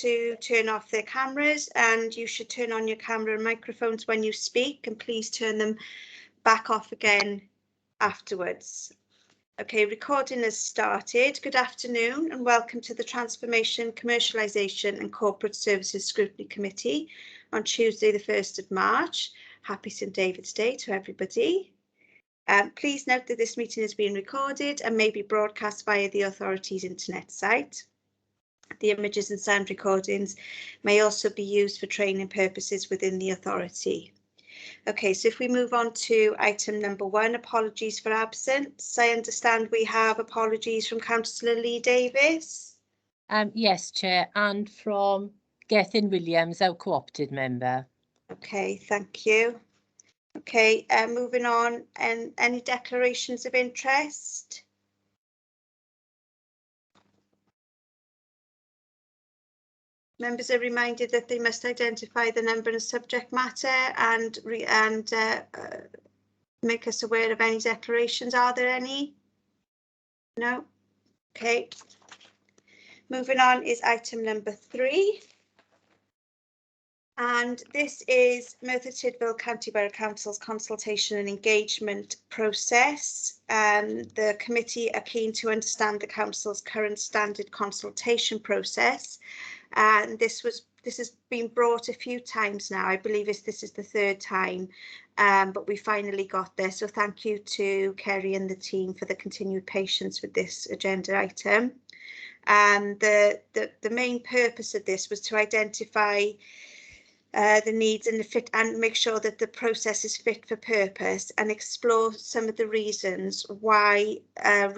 to turn off their cameras, and you should turn on your camera and microphones when you speak, and please turn them back off again afterwards. Okay, recording has started. Good afternoon and welcome to the Transformation, Commercialisation and Corporate Services Scrutiny Committee on Tuesday the 1st of March. Happy St David's Day to everybody. Please note that this meeting is being recorded and may be broadcast via the authority's internet site. The images and sound recordings may also be used for training purposes within the authority. Okay, so if we move on to item number 1, apologies for absence. I understand we have apologies from Councillor Lee Davis. Yes, Chair, and from Gethin Williams, our co-opted member. Okay, thank you. Okay, moving on, and any declarations of interest? Members are reminded that they must identify the number and subject matter and make us aware of any declarations. Are there any? No? Okay. Moving on is item number 3. And this is Merthyr Tydfil County Borough Council's consultation and engagement process. The committee are keen to understand the council's current standard consultation process. And this has been brought a few times now. I believe this is the 3rd time, but we finally got there. So thank you to Kerry and the team for the continued patience with this agenda item. The main purpose of this was to identify the needs and make sure that the process is fit for purpose, and explore some of the reasons why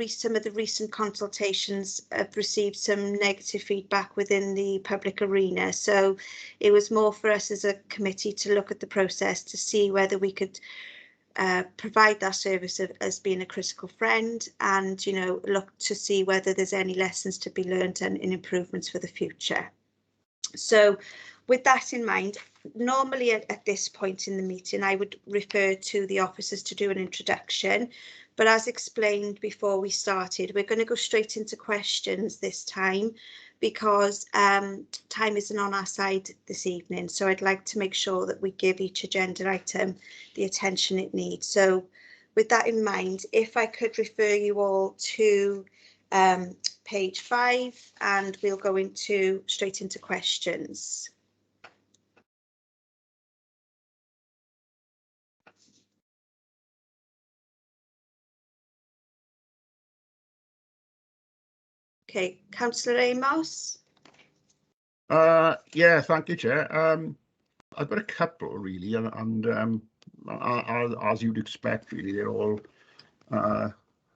some of the recent consultations have received some negative feedback within the public arena. So it was more for us as a committee to look at the process to see whether we could provide that service as being a critical friend, and look to see whether there's any lessons to be learned and improvements for the future. So with that in mind, normally at this point in the meeting, I would refer to the officers to do an introduction. But as explained before we started, we're going to go straight into questions this time because time isn't on our side this evening. So I'd like to make sure that we give each agenda item the attention it needs. So with that in mind, if I could refer you all to page 5, and we'll go straight into questions. Okay, Councillor Amos. Yeah, thank you, Chair. I've got a couple really, and as you'd expect, really, they're all,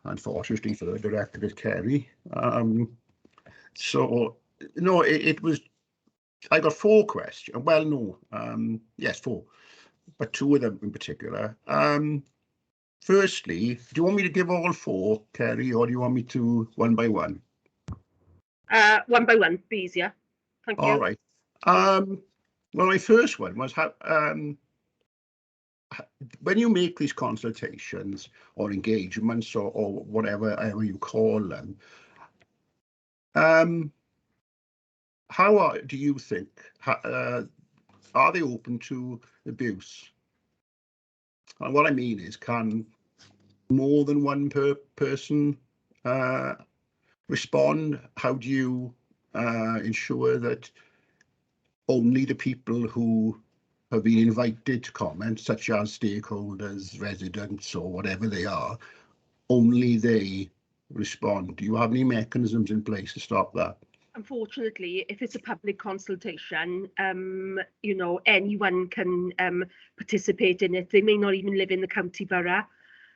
unfortunately for the director, is Kerry. So no, it was. I got 4 questions. Well, no, yes, 4, but 2 of them in particular. Firstly, do you want me to give all 4, Kerry, or do you want me to one by one? One by one, be easier. Thank you. All right. Well, my first one was how, when you make these consultations or engagements or whatever you call them, do you think, are they open to abuse? And what I mean is, can more than one person respond? How do you ensure that only the people who have been invited to comment, such as stakeholders, residents, or whatever they are, only they respond? Do you have any mechanisms in place to stop that? Unfortunately, if it's a public consultation, anyone can participate in it. They may not even live in the county borough.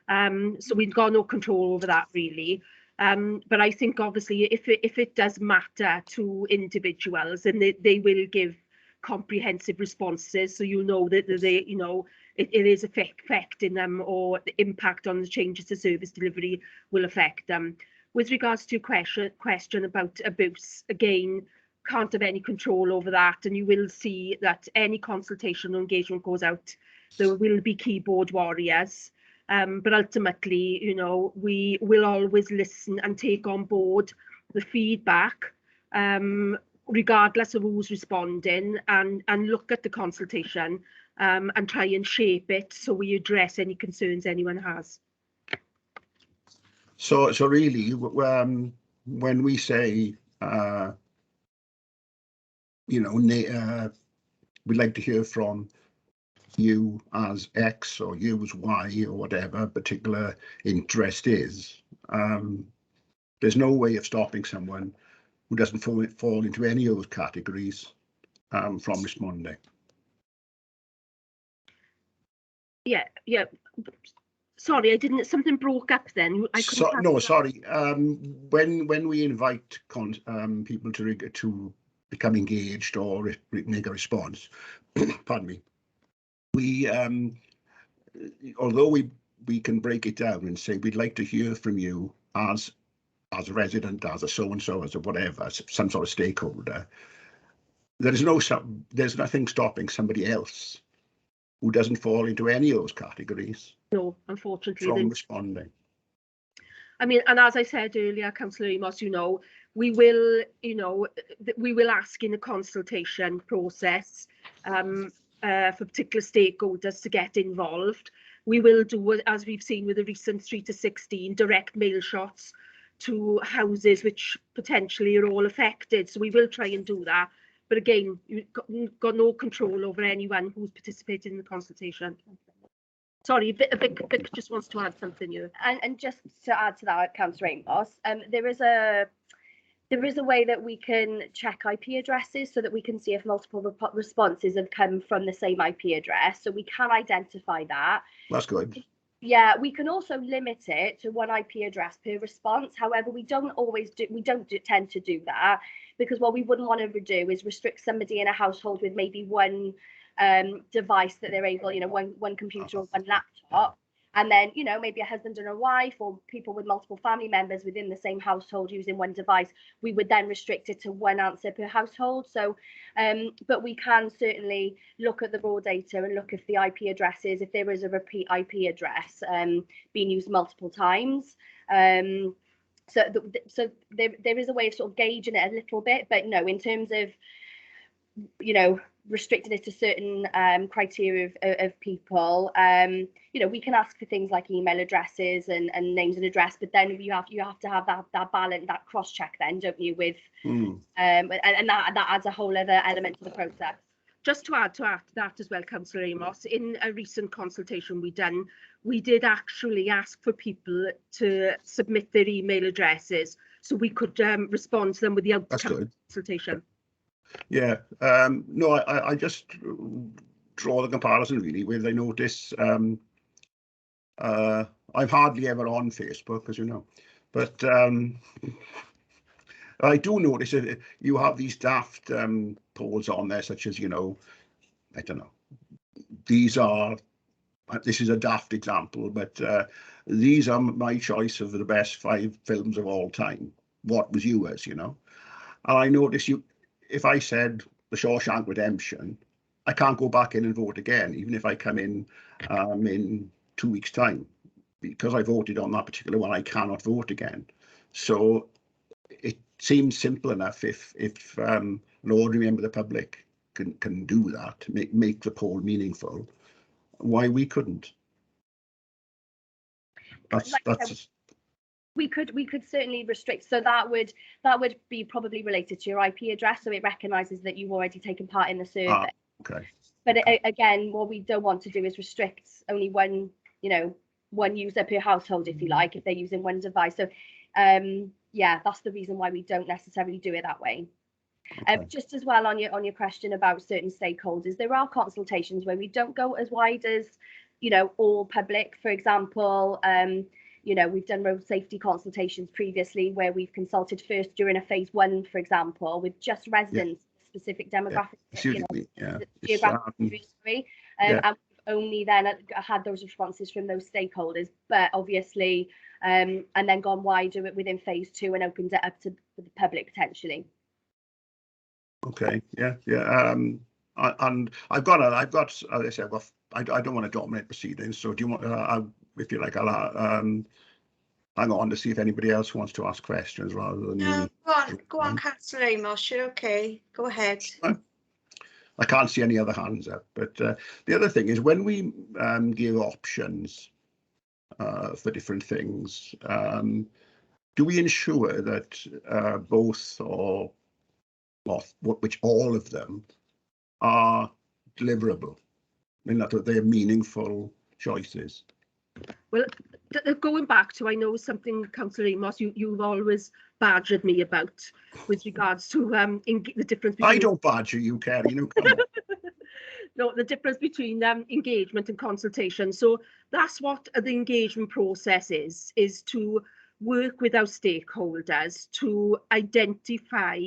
So we've got no control over that, really. But I think obviously if it does matter to individuals, then they will give comprehensive responses, so that it is affecting them, or the impact on the changes to service delivery will affect them. With regards to question about abuse, again, can't have any control over that, and you will see that any consultation or engagement goes out, there will be keyboard warriors. But ultimately, we will always listen and take on board the feedback regardless of who's responding, and look at the consultation and try and shape it so we address any concerns anyone has. So really, when we say, you know, we'd like to hear from you as X or you as Y or whatever particular interest is, there's no way of stopping someone who doesn't fall into any of those categories from responding. Yeah. Sorry, I didn't. Something broke up then. No, sorry. When we invite people to become engaged or make a response, pardon me, we although we can break it down and say we'd like to hear from you as a resident, as a so and so, as a whatever, some sort of stakeholder. There's nothing stopping somebody else who doesn't fall into any of those categories. No, unfortunately, from responding. I mean, and as I said earlier, Councillor Amos, you know, we will ask in the consultation process for particular stakeholders to get involved. We will do, as we've seen with the recent 3 to 16, direct mail shots to houses which potentially are all affected. So we will try and do that. But again, you've got no control over anyone who's participated in the consultation. Sorry, Vic just wants to add something here. And just to add to that, Councillor Amos, there is a way that we can check IP addresses so that we can see if multiple responses have come from the same IP address. So we can identify that. That's good. Yeah, we can also limit it to one IP address per response. However, we don't tend to do that, because what we wouldn't want to do is restrict somebody in a household with maybe one device that they're able, you know, one computer or one laptop, and then, you know, maybe a husband and a wife or people with multiple family members within the same household using one device. We would then restrict it to one answer per household. So but we can certainly look at the raw data and look if the IP addresses, if there is a repeat IP address being used multiple times. So there is a way of sort of gauging it a little bit, but no, in terms of, you know, restricting it to certain criteria of people, you know, we can ask for things like email addresses and names and address, but then you have to have that balance, that cross check then, don't you, with and that adds a whole other element to the process. Just to add to that as well, Councillor Amos, in a recent consultation we did actually ask for people to submit their email addresses so we could respond to them with the outcome of the consultation. Yeah, no, I just draw the comparison really with, I notice, I'm hardly ever on Facebook, as you know, but I do notice that you have these daft polls on there, such as, you know, I don't know, this is a daft example, but these are my choice of the best 5 films of all time. What was yours, you know? And I notice if I said The Shawshank Redemption, I can't go back in and vote again, even if I come in 2 weeks' time, because I voted on that particular one. I cannot vote again. So it seems simple enough if an ordinary member of the public can do that, make the poll meaningful. Why we couldn't? We could certainly restrict, so that would be probably related to your IP address, so it recognises that you've already taken part in the survey. Okay. But again, what we don't want to do is restrict only one user per household, if you like, if they're using one device. So yeah, that's the reason why we don't necessarily do it that way. Okay. Just as well on your question about certain stakeholders, there are consultations where we don't go as wide as, you know, all public. For example, you know, we've done road safety consultations previously where we've consulted first during a phase 1, for example, with just residents, specific demographic, geographic history, and we've only then had those responses from those stakeholders, but obviously, and then gone wider within phase 2 and opened it up to the public potentially. Okay, and I've got, as I said, I don't want to dominate proceedings. So do you want, if you like, hang on to see if anybody else wants to ask questions rather than No, me. go on, Councillor Amos, you're okay. Go ahead. I can't see any other hands up, but the other thing is when we give options for different things, do we ensure that both or which all of them are deliverable? I mean, that they're meaningful choices. Well, going back to, I know something, Councillor Amos, you've always badgered me about with regards to the difference between... I don't badger you, Kerry, come on. No, the difference between engagement and consultation. So that's what the engagement process is to work with our stakeholders to identify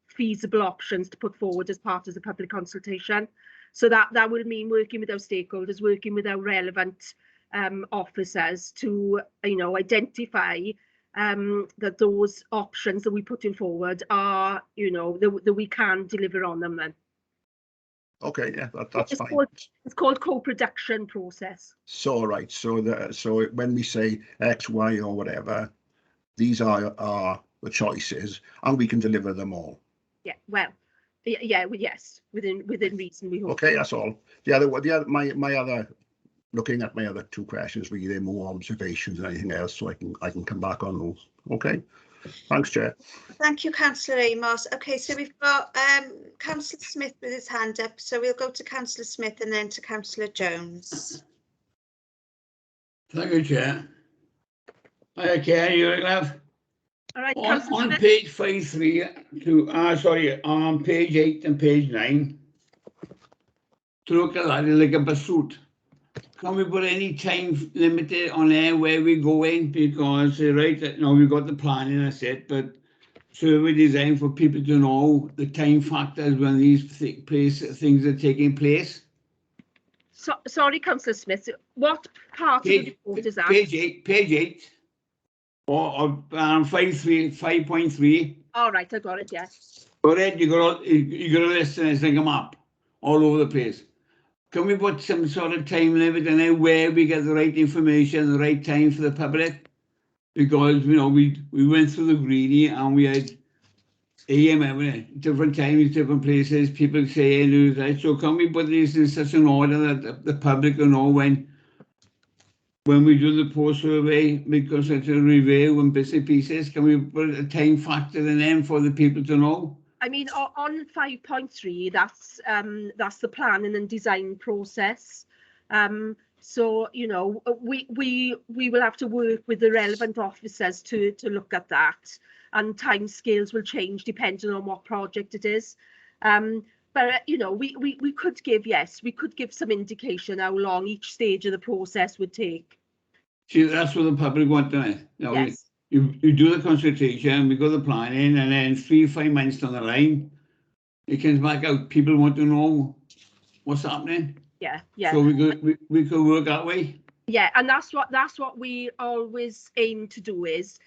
feasible options to put forward as part of the public consultation. So that would mean working with our stakeholders, working with our relevant officers to, identify that those options that we put in forward are, that we can deliver on them then. Okay, yeah, that's fine. It's called co-production process. So right, so when we say X, Y, or whatever, these are the choices, and we can deliver them all. Yeah, well, yes, within reason, we hope. Okay, that's all. My other, looking at my other two questions, really, they're more observations than anything else, so I can come back on those. Okay, thanks, Chair. Thank you, Councillor Amos. Okay, so we've got Councillor Smith with his hand up, so we'll go to Councillor Smith and then to Councillor Jones. Thank you, Chair. Hi, Chair, you love. All right, on page 53 on page 8 and page 9, to look at that like a pursuit. Can we put any time limited on there where we're going? Because right now we've got the planning, that's it, but survey design for people to know the time factors when these things are taking place. So, sorry, Councillor Smith, what part of the report is that? Page 8. Or 5.3. All right, I got it, yes. Go ahead, you got a list and it's like a map all over the place. Can we put some sort of time limit on there where we get the right information, the right time for the public? Because, we went through the Greedy and we had different times, different places, people saying, right, so can we put these in such an order that the public will know when we do the post survey, because it's a review and bits and pieces, can we put a time factor in them for the people to know? I mean, on 5.3, that's the planning and design process. So, we will have to work with the relevant officers to look at that, and timescales will change depending on what project it is. But, we could give some indication how long each stage of the process would take. See, that's what the public want to know. Yes. You do the consultation, we go the planning, and then 3-5 months down the line, it comes back out. People want to know what's happening. Yeah. So we could work that way. Yeah, and that's what we always aim to do is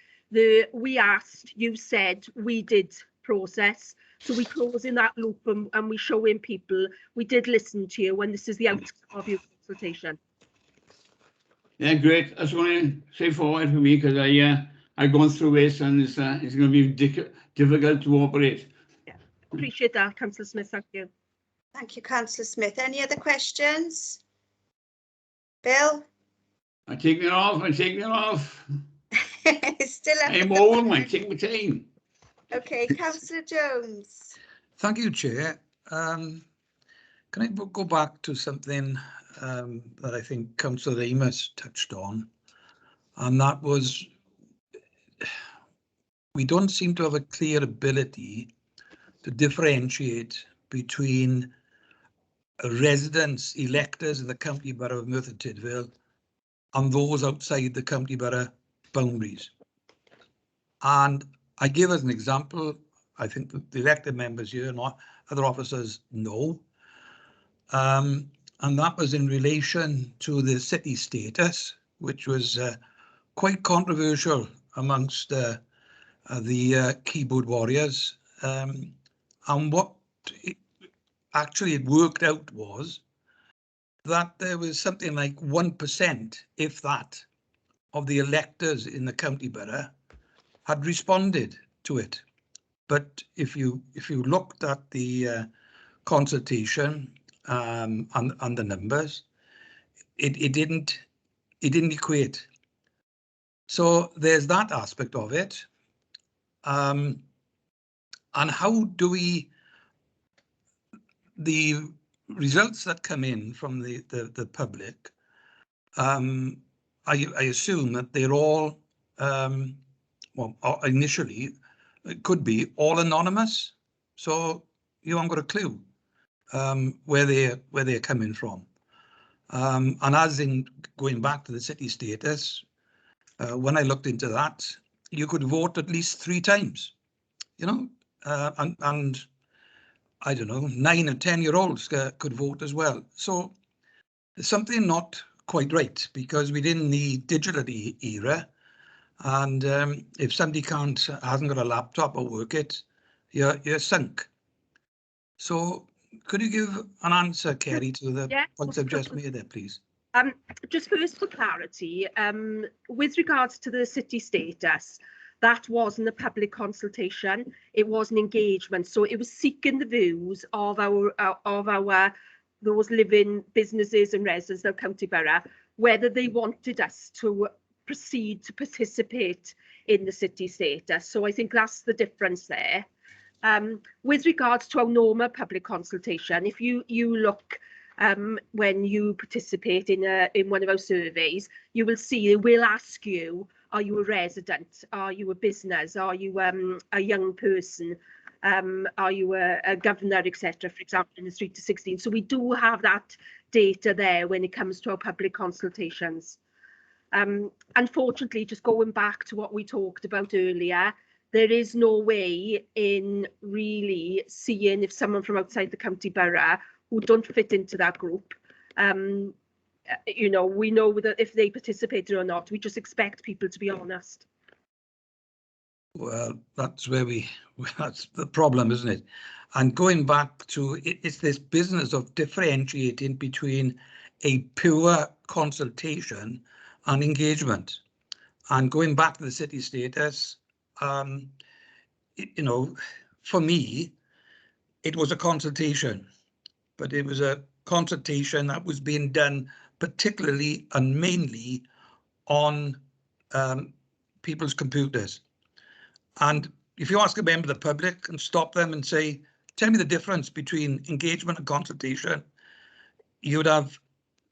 we asked, you said, we did process. So we close in that loop and we show in people, we did listen to you when this is the outcome of your consultation. Yeah, great. That's one straightforward for me, because I've gone through this and it's going to be difficult to operate. Yeah, appreciate that, Councillor Smith. Thank you. Thank you, Councillor Smith. Any other questions? Bill? I'm taking it off. Still I'm old, man. Take my time. Okay, Councillor Jones. Thank you, Chair. Can I go back to something that I think Councillor Amos touched on, and that was we don't seem to have a clear ability to differentiate between residents, electors in the County Borough of Merthyr Tydfil and those outside the County Borough boundaries. And I give as an example, I think the elected members here, not other officers, know. And that was in relation to the city status, which was quite controversial amongst the keyboard warriors. And what actually it worked out was that there was something like 1%, if that, of the electors in the county borough had responded to it. But if you looked at the consultation and the numbers, it didn't equate. So there's that aspect of it. And how do the results that come in from the public, I assume that they're all, well, initially, it could be all anonymous. So you haven't got a clue where they're coming from. And as in going back to the city status, when I looked into that, you could vote at least 3 times, you know, and I don't know, 9 or 10-year-olds could vote as well. So there's something not quite right, because we're in the digital era, and if somebody hasn't got a laptop or work it, you're sunk. So could you give an answer, Kerry, to the points I've just made there, please? Just first for clarity, with regards to the city status, that wasn't a public consultation, it was an engagement. So it was seeking the views of those living businesses and residents of County Borough, whether they wanted us to proceed to participate in the city status. So I think that's the difference there. With regards to our normal public consultation, if you look when you participate in one of our surveys, you will see it will ask you, are you a resident? Are you a business? Are you a young person? Are you a governor, etc., for example, in the 3 to 16? So we do have that data there when it comes to our public consultations. Unfortunately, just going back to what we talked about earlier, there is no way in really seeing if someone from outside the county borough who don't fit into that group, you know, we know that if they participated or not. We just expect people to be honest. Well, that's that's the problem, isn't it? And going back to it's this business of differentiating between a pure consultation and engagement. And going back to the city status, you know, for me, it was a consultation, but it was a consultation that was being done particularly and mainly on people's computers. And if you ask a member of the public and stop them and say, tell me the difference between engagement and consultation, you'd have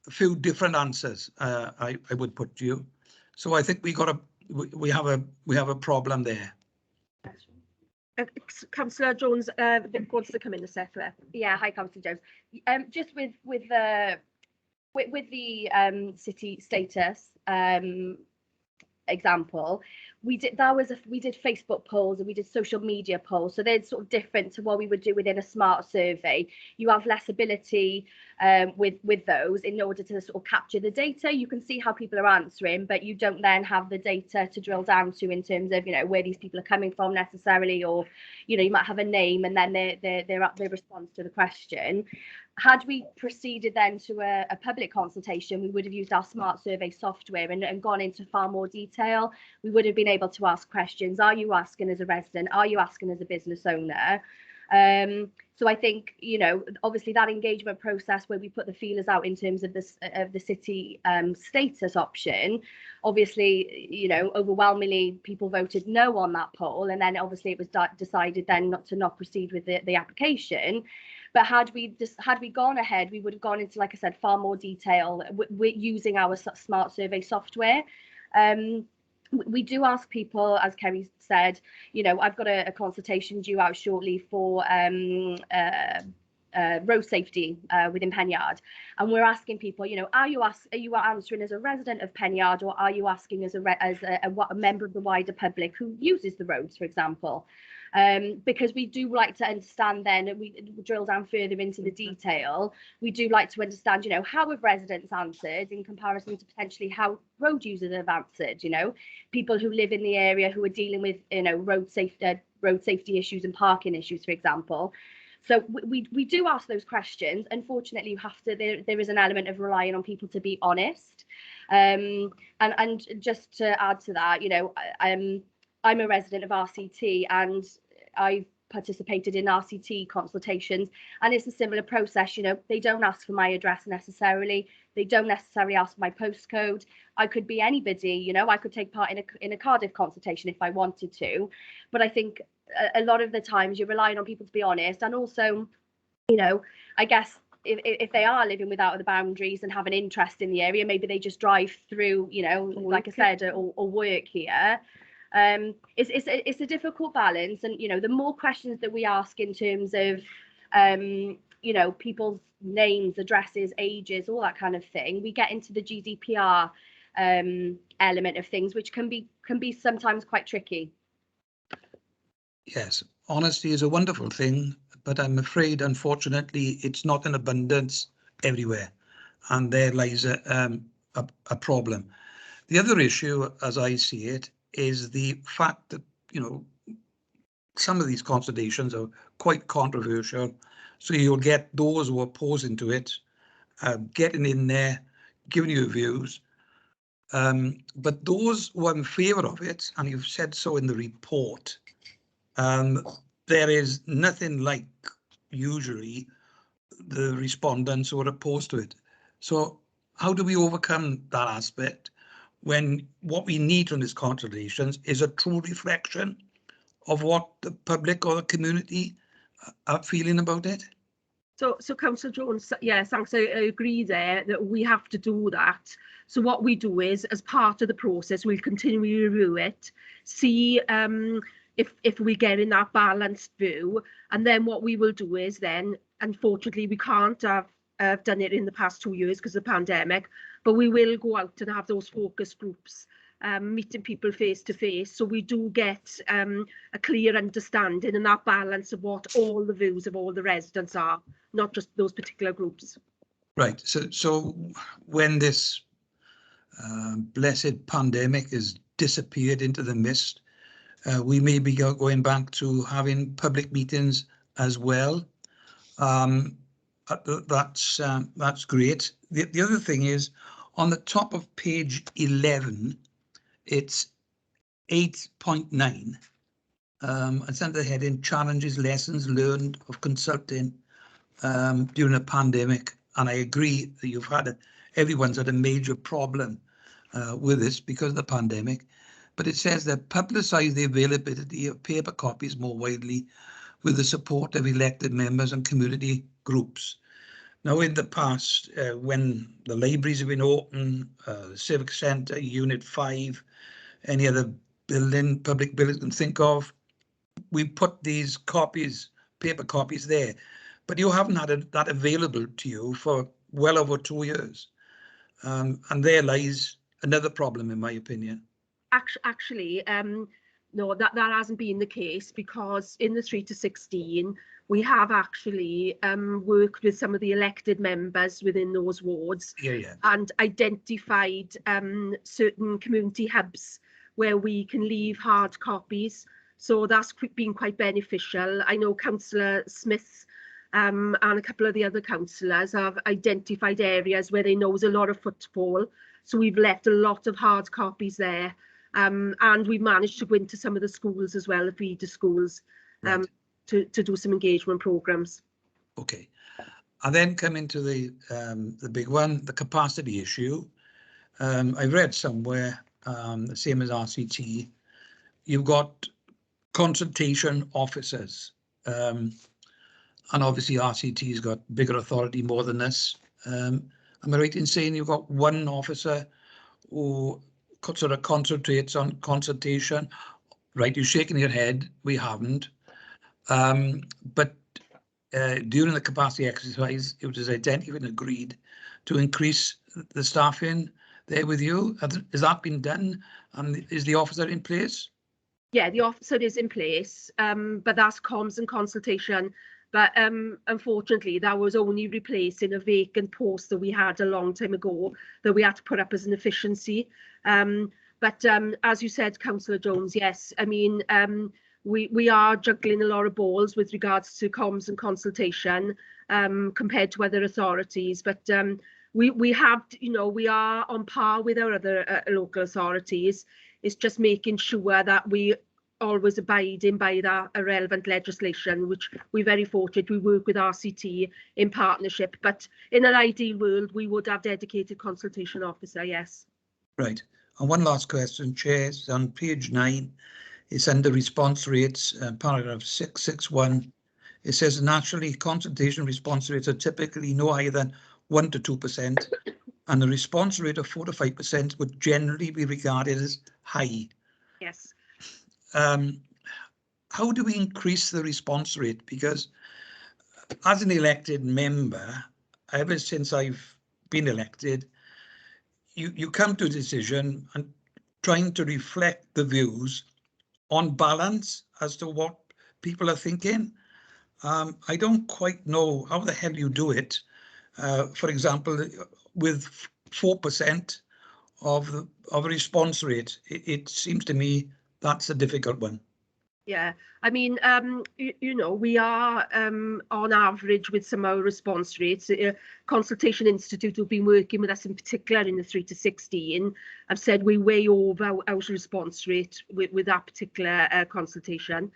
a few different answers, I would put to you. So I think we have a problem there. Councillor Jones wants to come in a second. Yeah, hi, Councillor Jones. Just with the city status example, we did Facebook polls and we did social media polls, so they're sort of different to what we would do within a smart survey. You have less ability with those in order to sort of capture the data. You can see how people are answering, but you don't then have the data to drill down to in terms of, you know, where these people are coming from necessarily, or, you know, you might have a name and then their response to the question. Had we proceeded then to a public consultation, we would have used our smart survey software and gone into far more detail. We would have been able to ask questions. Are you asking as a resident? Are you asking as a business owner? So I think, you know, obviously that engagement process where we put the feelers out in terms of the city status option, obviously, you know, overwhelmingly people voted no on that poll, and then obviously it was decided then not to proceed with the application. But had we gone ahead, we would have gone into, like I said, far more detail using our smart survey software. We do ask people, as Kerry said, you know, I've got a consultation due out shortly for road safety within Penyard, and we're asking people, you know, are you answering as a resident of Penyard, or are you asking as a member of the wider public who uses the roads, for example? Because we do like to understand then, and we drill down further into the detail, we do like to understand, you know, how have residents answered in comparison to potentially how road users have answered, you know, people who live in the area who are dealing with, you know, road safety issues and parking issues, for example. So we do ask those questions. Unfortunately, you have to, there is an element of relying on people to be honest. And just to add to that, you know, I'm a resident of RCT, and I've participated in RCT consultations, and it's a similar process. You know, they don't ask for my address necessarily, they don't necessarily ask for my postcode. I could be anybody, you know, I could take part in a Cardiff consultation if I wanted to, but I think a lot of the times you're relying on people to be honest, and also, you know, I guess if they are living without the boundaries and have an interest in the area, maybe they just drive through, you know, like I said, or work here. It's a difficult balance, and you know, the more questions that we ask in terms of you know, people's names, addresses, ages, all that kind of thing, we get into the GDPR element of things, which can be sometimes quite tricky. Yes, honesty is a wonderful thing, but I'm afraid, unfortunately, it's not in abundance everywhere, and there lies a problem. The other issue, as I see it, is the fact that, you know, some of these consultations are quite controversial, so you'll get those who are opposing to it getting in there, giving you views, but those who are in favour of it, and you've said so in the report, there is nothing like usually the respondents who are opposed to it. So how do we overcome that aspect when what we need from these consultations is a true reflection of what the public or the community are feeling about it? So Councillor Jones, yeah, thanks. I agree there that we have to do that. So what we do is, as part of the process, we'll continually review it, see if we get in that balanced view, and then what we will do is then, unfortunately, we can't have done it in the past 2 years because of the pandemic, but we will go out and have those focus groups, meeting people face to face, so we do get a clear understanding and that balance of what all the views of all the residents are, not just those particular groups. Right. So when this blessed pandemic has disappeared into the mist, we may be going back to having public meetings as well. That's great. The other thing is, on the top of page 11, it's 8.9. It's under the heading Challenges, Lessons Learned of Consulting during a Pandemic. And I agree that everyone's had a major problem with this because of the pandemic. But it says that publicise the availability of paper copies more widely with the support of elected members and community groups. Now, in the past, when the libraries have been open, the Civic Centre, Unit 5, any other building, public building you can think of, we put these copies, paper copies there, but you haven't had that available to you for well over 2 years. And there lies another problem, in my opinion. Actually, no, that hasn't been the case, because in the 3 to 16, we have actually worked with some of the elected members within those wards, and identified certain community hubs where we can leave hard copies. So that's been quite beneficial. I know Councillor Smith and a couple of the other councillors have identified areas where they know there's a lot of footfall. So we've left a lot of hard copies there. And we managed to go into some of the schools as well, the feeder schools, to do some engagement programs. Okay. And then come into the big one, the capacity issue. I read somewhere, the same as RCT, you've got consultation officers. And obviously RCT's got bigger authority more than this. Am I right in saying you've got one officer who sort of concentrates on consultation? Right, you're shaking your head, we haven't. But during the capacity exercise, it was identified and agreed to increase the staffing there with you. Has that been done? And is the officer in place? Yeah, the officer is in place, but that's comms and consultation. But unfortunately, that was only replacing a vacant post that we had a long time ago that we had to put up as an efficiency. But as you said, Councillor Jones, yes, I mean, we are juggling a lot of balls with regards to comms and consultation compared to other authorities. But we have, you know, we are on par with our other local authorities. It's just making sure that we always abiding by that relevant legislation, which we're very fortunate. We work with RCT in partnership, but in an ideal world, we would have dedicated consultation officer, yes. Right. And one last question, Chair, is on page 9. It's under response rates, paragraph 661. It says naturally consultation response rates are typically no higher than 1 to 2%, and the response rate of 4 to 5% would generally be regarded as high. Yes. How do we increase the response rate? Because as an elected member, ever since I've been elected, you come to a decision and trying to reflect the views on balance as to what people are thinking. I don't quite know how the hell you do it. For example, with 4% of a response rate, it seems to me that's a difficult one. Yeah, I mean, you know, we are on average with some of our response rates. Consultation Institute have been working with us in particular in the 3 to 16. I've said we're way over our response rate with that particular consultation.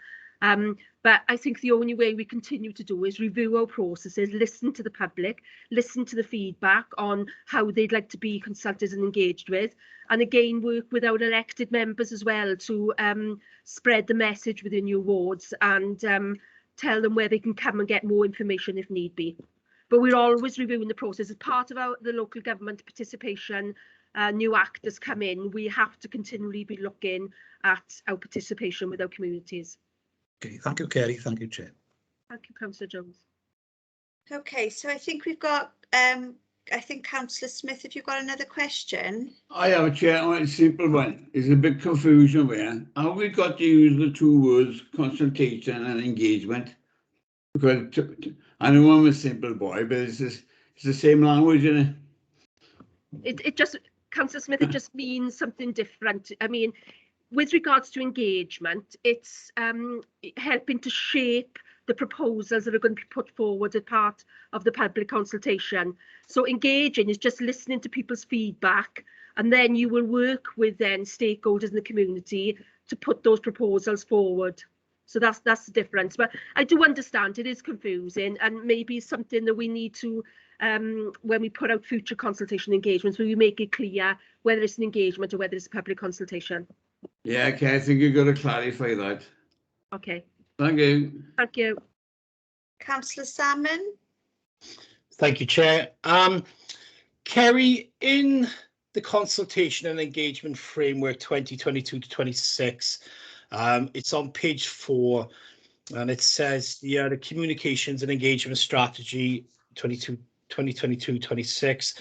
But I think the only way we continue to do is review our processes, listen to the public, listen to the feedback on how they'd like to be consulted and engaged with, and again work with our elected members as well to spread the message within your wards and tell them where they can come and get more information if need be. But we're always reviewing the process as part of the local government participation. New actors come in, we have to continually be looking at our participation with our communities. Okay, thank you, Kerry. Thank you, Chair. Thank you, Councillor Jones. Okay, so I think we've got, I think Councillor Smith, if you've got another question. I have a chair on a simple one. There's a bit confusion there. Have we got to use the two words consultation and engagement? Because I know I'm a simple boy, but it's the same language, isn't it? It just, Councillor Smith, it just means something different. I mean, with regards to engagement, it's helping to shape the proposals that are going to be put forward as part of the public consultation. So engaging is just listening to people's feedback, and then you will work with then stakeholders in the community to put those proposals forward. So that's the difference. But I do understand it is confusing, and maybe something that we need to, when we put out future consultation engagements, where we make it clear whether it's an engagement or whether it's a public consultation. Yeah, okay, I think you've got to clarify that. Okay. Thank you. Thank you. Councillor Salmon. Thank you, Chair. Kerry, in the consultation and engagement framework 2022 to 26, it's on page 4, and it says the communications and engagement strategy 2022-26.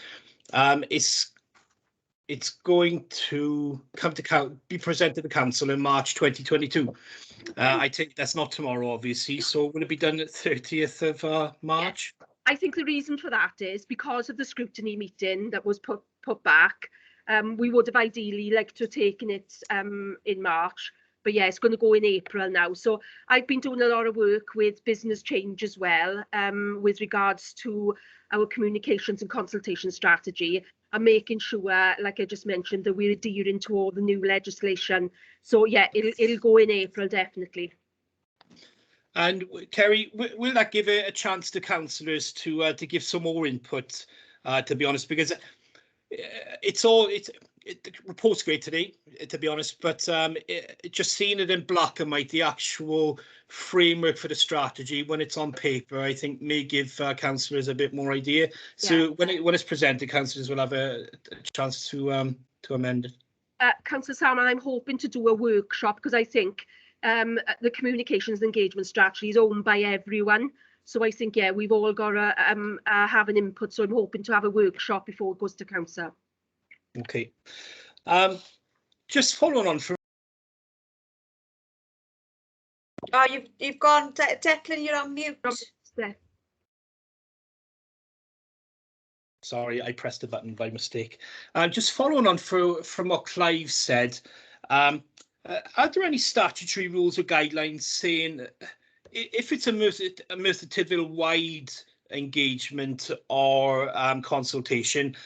It's going to be presented to council in March 2022. I take that's not tomorrow, obviously. So will it be done at 30th of March? Yes. I think the reason for that is because of the scrutiny meeting that was put back. We would have ideally liked to have taken it in March, but yeah, it's going to go in April now. So I've been doing a lot of work with business change as well, with regards to our communications and consultation strategy, and making sure, like I just mentioned, that we're adhering to all the new legislation. So yeah, it'll go in April, definitely. And Kerry, will that give a chance to councillors to give some more input? To be honest, because the report's great today, to be honest, but just seeing it in black and white, the actual framework for the strategy when it's on paper, I think may give councillors a bit more idea. So yeah, when it's presented, councillors will have a chance to amend it. Councillor Salmon, I'm hoping to do a workshop because I think the communications and engagement strategy is owned by everyone. So I think, yeah, we've all got to have an input. So I'm hoping to have a workshop before it goes to council. Okay. Just following on from. Oh, you've gone, Declan, you're on mute. Sorry, I pressed the button by mistake. Just following on from what Clive said, are there any statutory rules or guidelines saying if it's a Merthyr Tydfil wide engagement or consultation,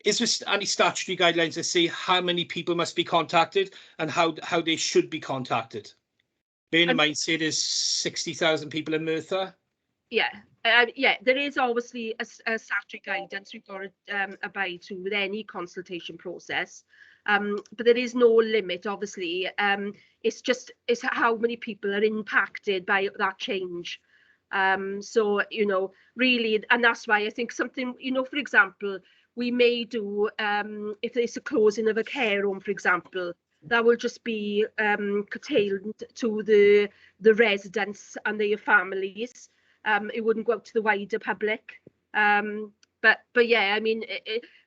is there any statutory guidelines that say how many people must be contacted and how they should be contacted? Bearing in mind, say there's 60,000 people in Merthyr. Yeah, yeah, there is obviously a statutory guidance we've got to abide to with any consultation process, but there is no limit. Obviously, it's how many people are impacted by that change. So really, and that's why I think something, for example, we may do if there's a closing of a care home, for example, that will just be curtailed to the residents and their families. It wouldn't go out to the wider public. But yeah, I mean,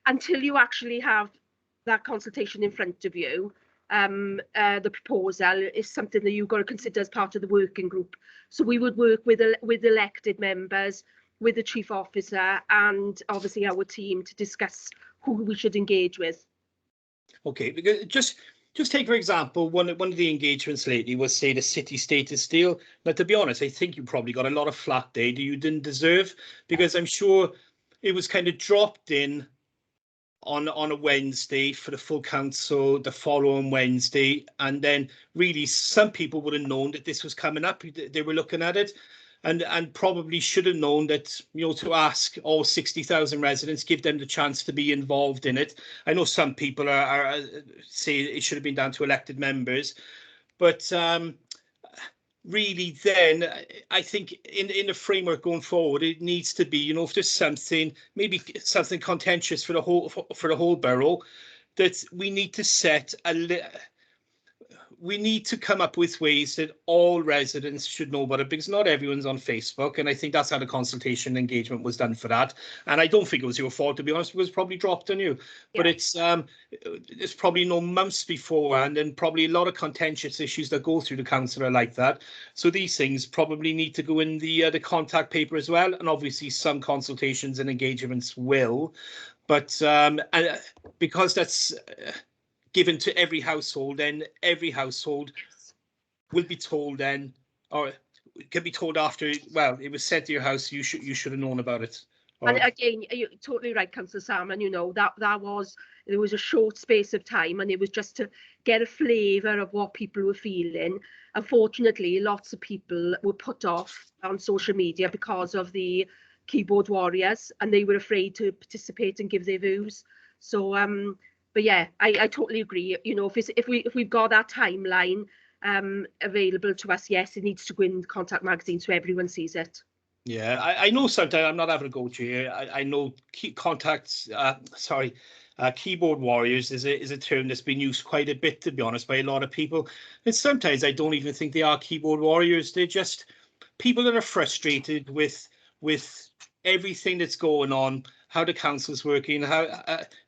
until you actually have that consultation in front of you, the proposal is something that you've got to consider as part of the working group. So we would work with elected members, with the chief officer, and obviously our team to discuss who we should engage with. Okay, because just take for example, one of the engagements lately was, say, the city status deal. But to be honest, I think you probably got a lot of flack there that you didn't deserve, because I'm sure it was kind of dropped in on a Wednesday for the full council the following Wednesday, and then really some people would have known that this was coming up. They were looking at it, and probably should have known that, to ask all 60,000 residents, give them the chance to be involved in it. I know some people are say it should have been down to elected members, but really then I think in the framework going forward, it needs to be, if there's something, maybe something contentious for the whole borough, that we need to set we need to come up with ways that all residents should know about it, because not everyone's on Facebook, and I think that's how the consultation engagement was done for that. And I don't think it was your fault, to be honest. It was probably dropped on you. Yeah. But it's probably no months beforehand, and probably a lot of contentious issues that go through the council are like that. So these things probably need to go in the contact paper as well, and obviously some consultations and engagements will. But because that's given to every household, then every household will be told then, or it can be told after, well, it was sent to your house, you should have known about it. And again, you're totally right, Councillor Salmon, there was a short space of time, and it was just to get a flavour of what people were feeling. Unfortunately, lots of people were put off on social media because of the keyboard warriors, and they were afraid to participate and give their views. So but yeah, I totally agree. If we've got that timeline available to us, yes, it needs to go in the Contact magazine so everyone sees it. Yeah, I know sometimes, I'm not having a go to you. I know keyboard warriors is a term that's been used quite a bit, to be honest, by a lot of people. And sometimes I don't even think they are keyboard warriors. They're just people that are frustrated with everything that's going on, how the council's working, how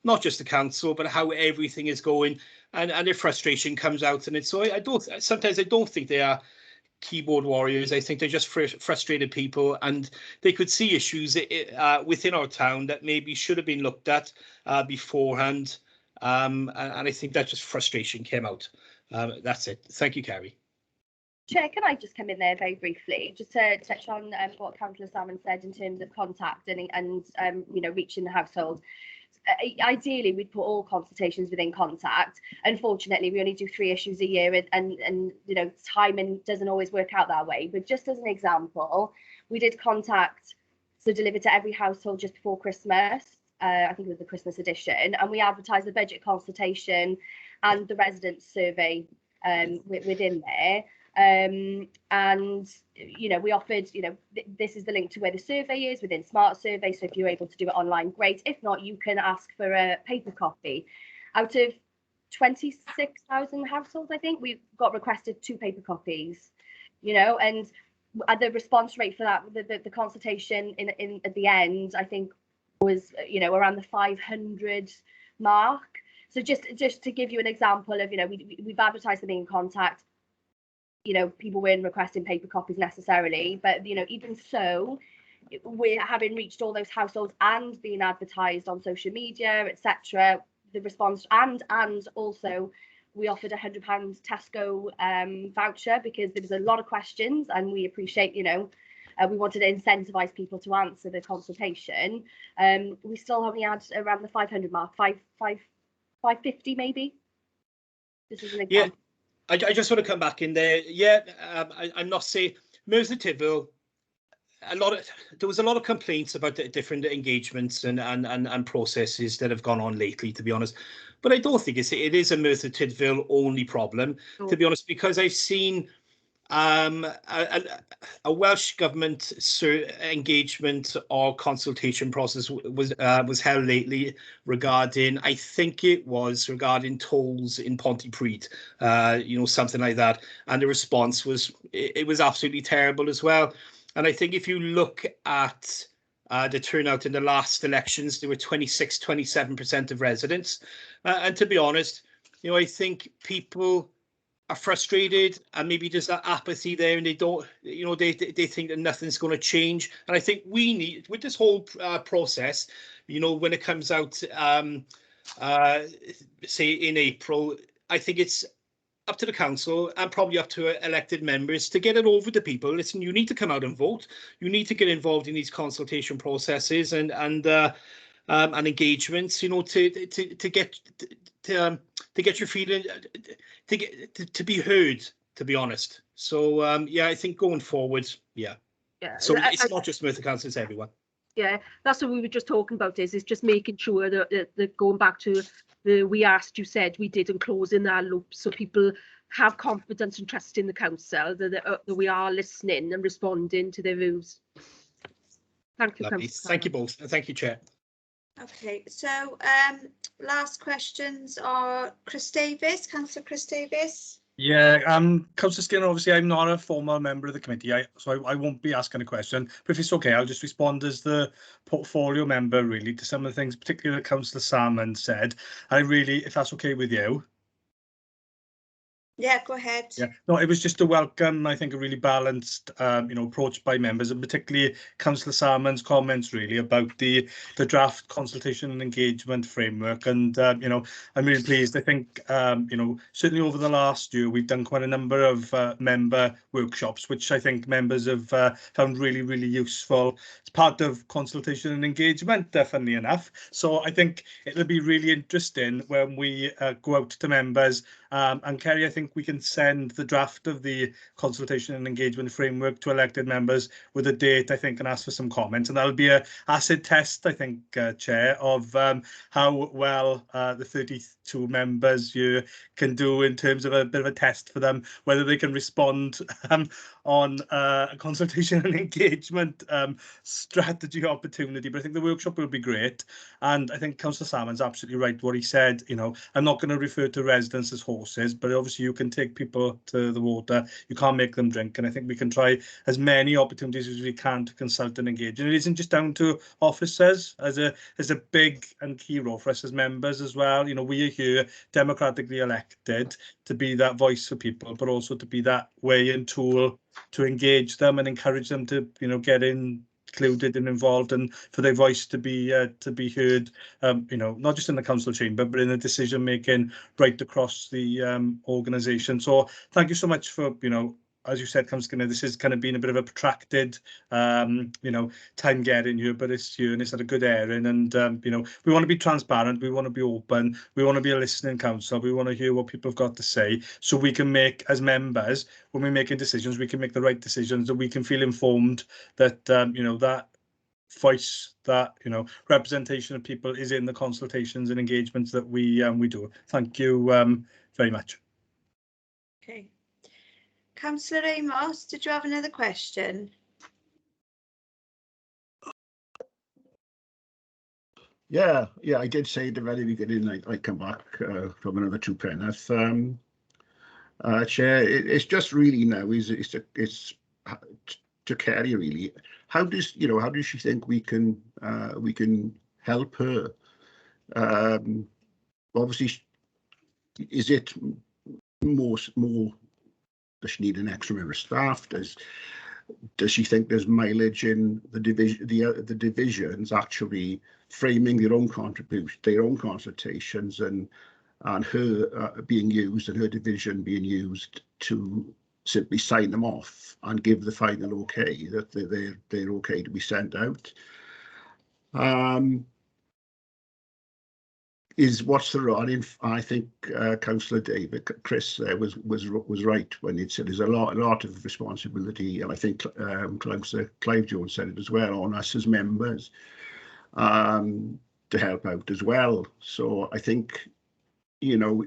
not just the council, but how everything is going, and their frustration comes out in it. So sometimes I don't think they are keyboard warriors. I think they're just frustrated people, and they could see issues within our town that maybe should have been looked at beforehand. And I think that just frustration came out. That's it. Thank you, Carrie. Chair, can I just come in there very briefly, just to touch on what Councillor Salmon said in terms of contact and reaching the household. Ideally, we'd put all consultations within contact. Unfortunately, we only do 3 issues a year, and timing doesn't always work out that way. But just as an example, we did contact, so delivered to every household just before Christmas. I think it was the Christmas edition, and we advertised the budget consultation and the residents survey within there. And we offered, this is the link to where the survey is within Smart Survey, so if you're able to do it online, great. If not, you can ask for a paper copy. Out of 26,000 households, I think, we've got requested 2 paper copies, and the response rate for that, the consultation in at the end, I think, was around the 500 mark. So just to give you an example of, we've advertised them in contact. People weren't requesting paper copies necessarily, but even so, we're having reached all those households and being advertised on social media, etc. The response, and also we offered £100 Tesco voucher, because there was a lot of questions, and we appreciate we wanted to incentivise people to answer the consultation. We still only had around the 500 mark, 550 maybe. This is an example. I just want to come back in there. Yeah, I'm not saying Merthyr Tydfil. There was a lot of complaints about the different engagements and processes that have gone on lately, to be honest. But I don't think it is a Merthyr Tydfil only problem, to be honest, because I've seen a Welsh government engagement or consultation process was held lately regarding, I think it was regarding tolls in Pontypridd, something like that, and the response was it was absolutely terrible as well. And I think if you look at the turnout in the last elections, there were 27% of residents, and to be honest, I think people are frustrated, and maybe there's that apathy there, and they don't, they think that nothing's going to change. And I think we need, with this whole process, when it comes out, say in April, I think it's up to the council and probably up to elected members to get it over to people. Listen, you need to come out and vote. You need to get involved in these consultation processes and engagements. To get your feeling, to be heard, to be honest. So yeah, I think going forward, yeah. So it's not just Merthyr Council, it's everyone. Yeah, that's what we were just talking about. Is just making sure that going back to the we asked, you said, we did, and closing that loop, so people have confidence and trust in the council that we are listening and responding to their views. Thank you, Councillor. Thank you both, and thank you, Chair. Okay, so last questions are Chris Davis, Councillor Chris Davis. Yeah, Councillor Skinner, obviously I'm not a formal member of the committee, so I won't be asking a question, but if it's okay, I'll just respond as the portfolio member really to some of the things, particularly that Councillor Salmon said. If that's okay with you. Yeah, go ahead. Yeah, no, it was just a welcome, I think, a really balanced, approach by members, and particularly Councillor Salmon's comments really about the draft consultation and engagement framework. And I'm really pleased. I think certainly over the last year we've done quite a number of member workshops, which I think members have found really, really useful. It's part of consultation and engagement, definitely enough. So I think it'll be really interesting when we go out to members. And Kerry, I think we can send the draft of the consultation and engagement framework to elected members with a date, I think, and ask for some comments. And that'll be an acid test, I think, Chair, of how well the 32 members here can do in terms of a bit of a test for them, whether they can respond on a consultation and engagement strategy opportunity. But I think the workshop will be great. And I think Councillor Salmon's absolutely right what he said. I'm not going to refer to residents as horses, but obviously you can take people to the water. You can't make them drink. And I think we can try as many opportunities as we can to consult and engage. And it isn't just down to officers as a big and key role for us as members as well. We are here democratically elected to be that voice for people, but also to be that way and tool to engage them and encourage them to, get included and involved, and for their voice to be heard, not just in the council chamber, but in the decision making right across the organisation. So thank you so much for, as you said, Councillor, this has kind of been a bit of a protracted, time getting here, but it's here and it's at a good airing. And, we want to be transparent. We want to be open. We want to be a listening council. We want to hear what people have got to say, so we can make, as members, when we're making decisions, we can make the right decisions, and we can feel informed that, that voice, that, representation of people is in the consultations and engagements that we do. Thank you very much. Okay. Councillor Amos, did you have another question? Yeah, I did say at the very beginning I come back from another two penneth. Chair, it's just really now it's to Kerry really. How does she think we can help her? Obviously, is it more? Does she need an extra member of staff? Does she think there's mileage in the divisions actually framing their own contribution, their own consultations, and her being used, and her division being used to simply sign them off and give the final okay that they're okay to be sent out. Is what's the role? I think Councillor Chris there was right when he said there's a lot of responsibility, and I think Councillor Clive Jones said it as well, on us as members to help out as well. So I think, you know,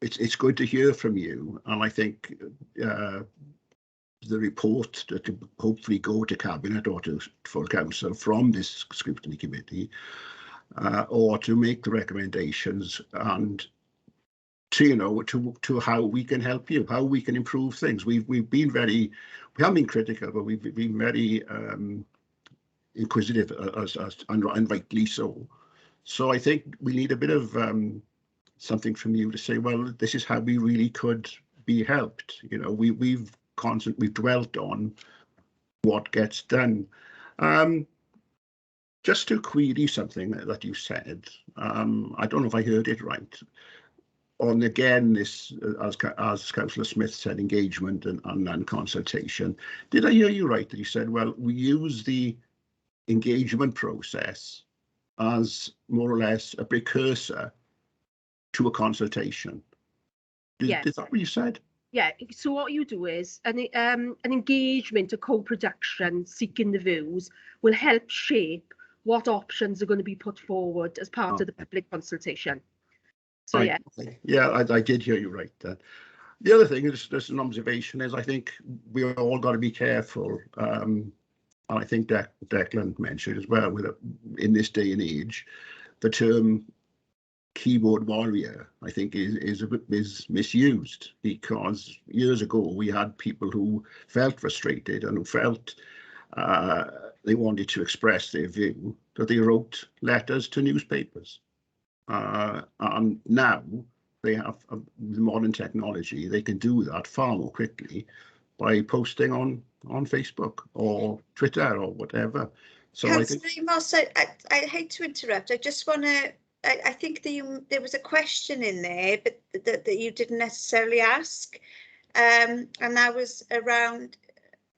it's good to hear from you, and I think the report that will hopefully go to Cabinet or to full council from this scrutiny committee, or to make the recommendations and to, you know, to how we can help you, how we can improve things. We've been we haven't been critical, but we've been very inquisitive, and rightly so. So I think we need a bit of something from you to say, well, this is how we really could be helped. You know, we've dwelt on what gets done. Just to query something that you said, I don't know if I heard it right. On again, this, as Councillor Smith said, engagement and consultation. Did I hear you right that you said, well, we use the engagement process as more or less a precursor to a consultation? Is that what you said? Yeah, so what you do is an engagement, a co-production, seeking the views, will help shape what options are going to be put forward as part of the public consultation. So right. Yeah, I did hear you right there. The other thing is, just an observation, is I think we all got to be careful, and I think Declan mentioned as well, in this day and age, the term keyboard warrior, I think, is misused, because years ago we had people who felt frustrated and who felt they wanted to express their view, that they wrote letters to newspapers. And now they have modern technology, they can do that far more quickly by posting on Facebook or Twitter or whatever. So Councillor Amos, I hate to interrupt. I just want to. I think there was a question in there, but that you didn't necessarily ask, and that was around.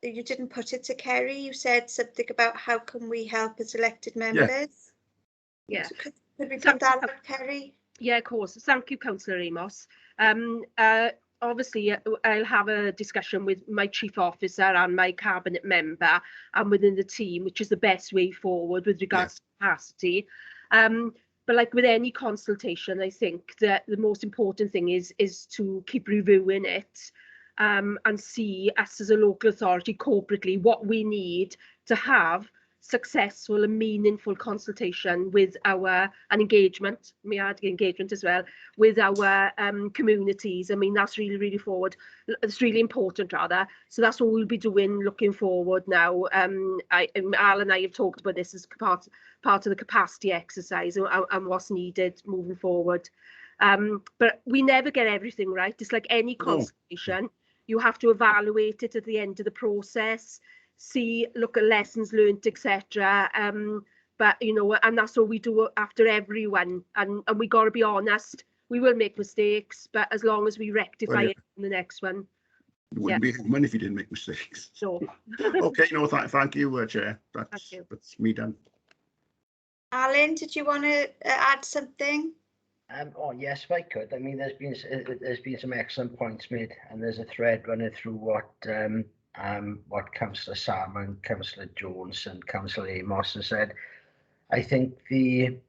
You didn't put it to Kerry. You said something about how can we help as elected members. Yeah. So could we put that out, Kerry? Yeah, of course. Thank you, Councillor Amos. Obviously, I'll have a discussion with my chief officer and my cabinet member and within the team, which is the best way forward with regards to capacity. But like with any consultation, I think that the most important thing is to keep reviewing it and see us as a local authority corporately what we need to have successful and meaningful consultation with and engagement, may I add engagement as well, with our communities. I mean, that's really forward. It's really important, rather. So that's what we'll be doing looking forward now. Al and I have talked about this as part of the capacity exercise and what's needed moving forward. But we never get everything right. It's like any consultation. You have to evaluate it at the end of the process, look at lessons learned, etc. But you know, and that's what we do after everyone. And we got to be honest. We will make mistakes, but as long as we rectify it in the next one. It wouldn't be human if you didn't make mistakes. So. Okay, no, thank you, Chair. That's me done. Alan, did you want to add something? Yes, if I could. I mean, there's been some excellent points made, and there's a thread running through what Councillor Salmon, Councillor Jones, and Councillor Amos have said. I think there's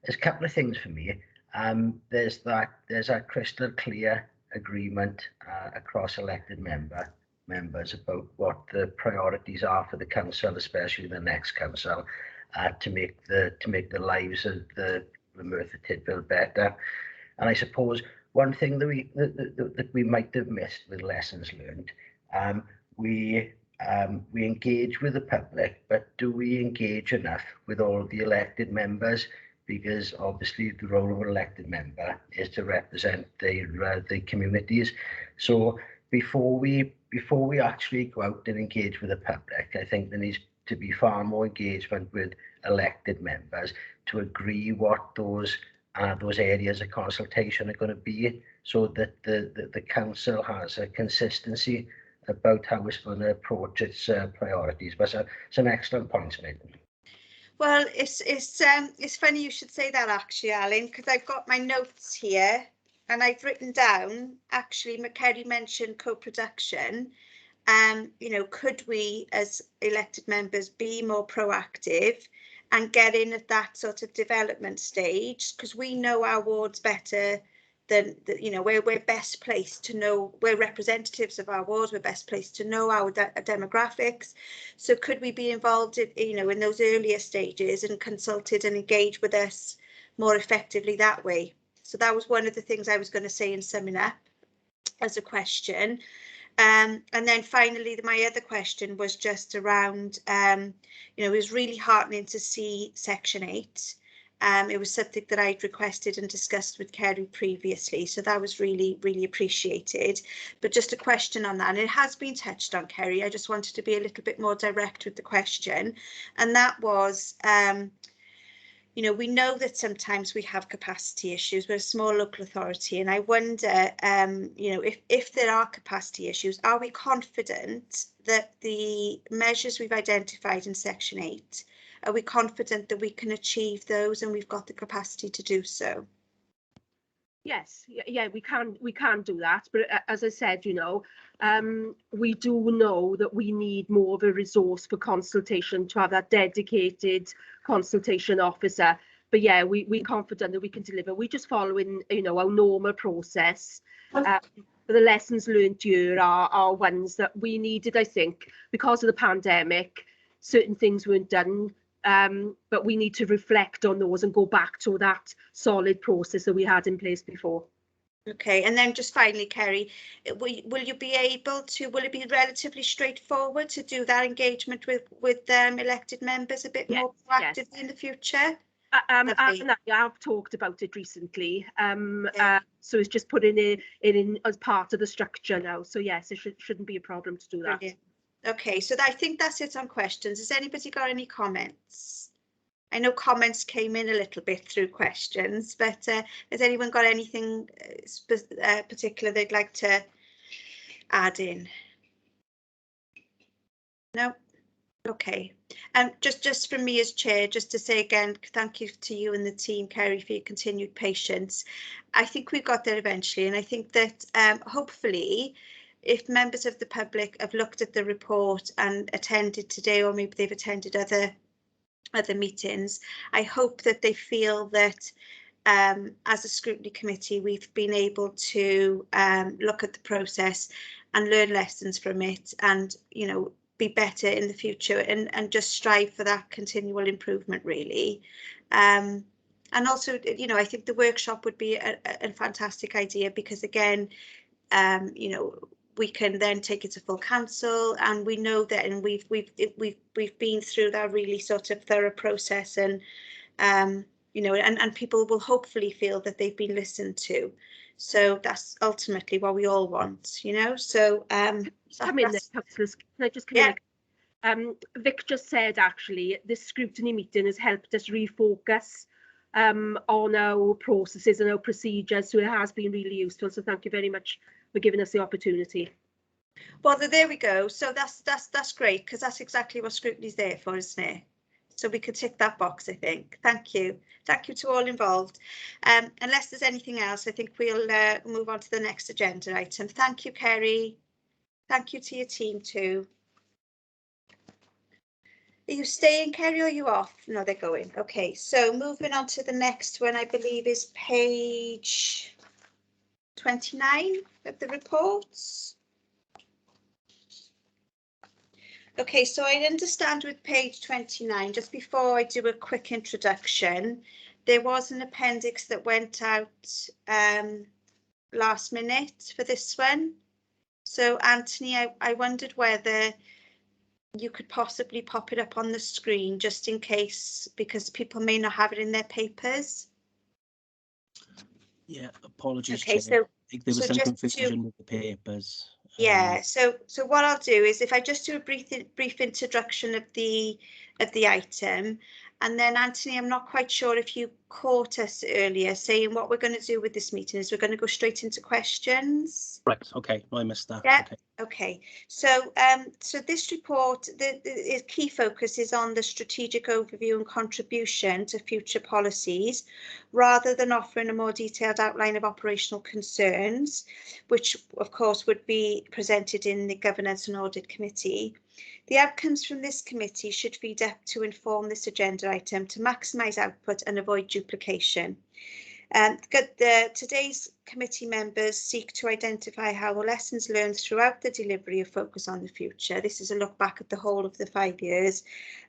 a couple of things for me. There's that crystal clear agreement across elected members about what the priorities are for the council, especially the next council, to make the lives of the Merthyr Tydfil better. And I suppose one thing that we might have missed with lessons learned, we engage with the public, but do we engage enough with all the elected members? Because obviously the role of an elected member is to represent the communities. So before we actually go out and engage with the public, I think there needs to be far more engagement with elected members to agree what those those areas of consultation are going to be, so that the council has a consistency about how it's going to approach its priorities. But it's an excellent point, mate. Well, it's funny you should say that, actually, Alan, because I've got my notes here and I've written down, actually, Kerry mentioned co-production. You know, could we as elected members be more proactive and get in at that sort of development stage, because we know our wards better than, you know, we're best placed to know, we're representatives of our wards, we're best placed to know our demographics. So could we be involved in, you know, in those earlier stages and consulted and engaged with us more effectively that way? So that was one of the things I was going to say in summing up as a question. And then finally, my other question was just around, you know, it was really heartening to see Section 8. It was something that I'd requested and discussed with Kerry previously, so that was really, really appreciated. But just a question on that, and it has been touched on, Kerry. I just wanted to be a little bit more direct with the question, and that was, you know, we know that sometimes we have capacity issues. We're a small local authority, and I wonder, you know, if there are capacity issues, are we confident that the measures we've identified in Section 8, are we confident that we can achieve those and we've got the capacity to do so? Yes, yeah, we can do that. But as I said, you know, we do know that we need more of a resource for consultation, to have that dedicated consultation officer. But yeah, we're confident that we can deliver. We're just following, you know, our normal process. But the lessons learned here are ones that we needed, I think, because of the pandemic. Certain things weren't done. But we need to reflect on those and go back to that solid process that we had in place before. Okay, and then just finally, Kerry, will you be able to, will it be relatively straightforward to do that engagement with elected members a bit more proactively in the future? I've talked about it recently, so it's just putting it in as part of the structure now. So yes, it shouldn't be a problem to do that. Brilliant. Okay, so I think that's it on questions. Has anybody got any comments? I know comments came in a little bit through questions, but has anyone got anything particular they'd like to add in? No? Okay. Just from me as chair, just to say again, thank you to you and the team, Kerry, for your continued patience. I think we got there eventually, and I think that hopefully, if members of the public have looked at the report and attended today, or maybe they've attended other meetings, I hope that they feel that as a scrutiny committee, we've been able to look at the process and learn lessons from it, and, you know, be better in the future, and just strive for that continual improvement, really. And also, you know, I think the workshop would be a fantastic idea, because again, you know, we can then take it to full council, and we know that, and we've been through that really sort of thorough process, and you know, and people will hopefully feel that they've been listened to. So that's ultimately what we all want, you know. So come in there, councillors. Can I just come in? Vic just said, actually, this scrutiny meeting has helped us refocus on our processes and our procedures, so it has been really useful. So thank you very much for giving us the opportunity. Well, there we go. So that's great, because that's exactly what scrutiny is there for, isn't it? So we could tick that box, I think. Thank you. Thank you to all involved. Unless there's anything else, I think we'll move on to the next agenda item. Thank you, Kerry. Thank you to your team too. Are you staying, Kerry, or are you off? No, they're going. Okay, so moving on to the next one, I believe is page 29 of the reports. Okay, so I understand with page 29, just before I do a quick introduction, there was an appendix that went out last minute for this one. So Anthony, I wondered whether you could possibly pop it up on the screen just in case, because people may not have it in their papers. Yeah, apologies. Okay, Chair. so I think there was so some just confusion with the papers. Yeah, so what I'll do is, if I just do a brief introduction of the item, And then Anthony, I'm not quite sure if you caught us earlier saying what we're going to do with this meeting is we're going to go straight into questions. Right, okay, well, I missed that. Yeah. Okay. Okay, so so this report, the key focus is on the strategic overview and contribution to future policies, rather than offering a more detailed outline of operational concerns, which of course would be presented in the Governance and Audit Committee. The outcomes from this committee should feed up to inform this agenda item to maximise output and avoid duplication. Today's committee members seek to identify how the lessons learned throughout the delivery of Focus on the Future. This is a look back at the whole of the 5 years,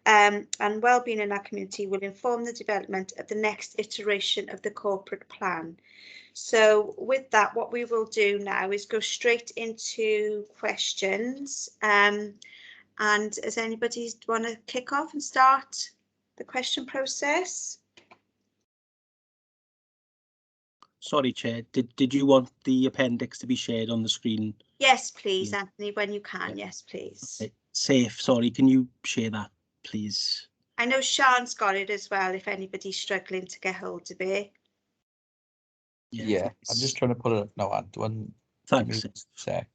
and wellbeing in our community will inform the development of the next iteration of the corporate plan. So with that, what we will do now is go straight into questions. And does anybody want to kick off and start the question process? Sorry, Chair, did you want the appendix to be shared on the screen? Yes, please, Yeah. Anthony, when you can. Yeah. Yes, please. Okay. Safe, sorry, can you share that, please? I know Sean's got it as well, if anybody's struggling to get hold of it. Yeah, I'm thanks. just trying to put it now, Antoine. Thanks. Give me a sec.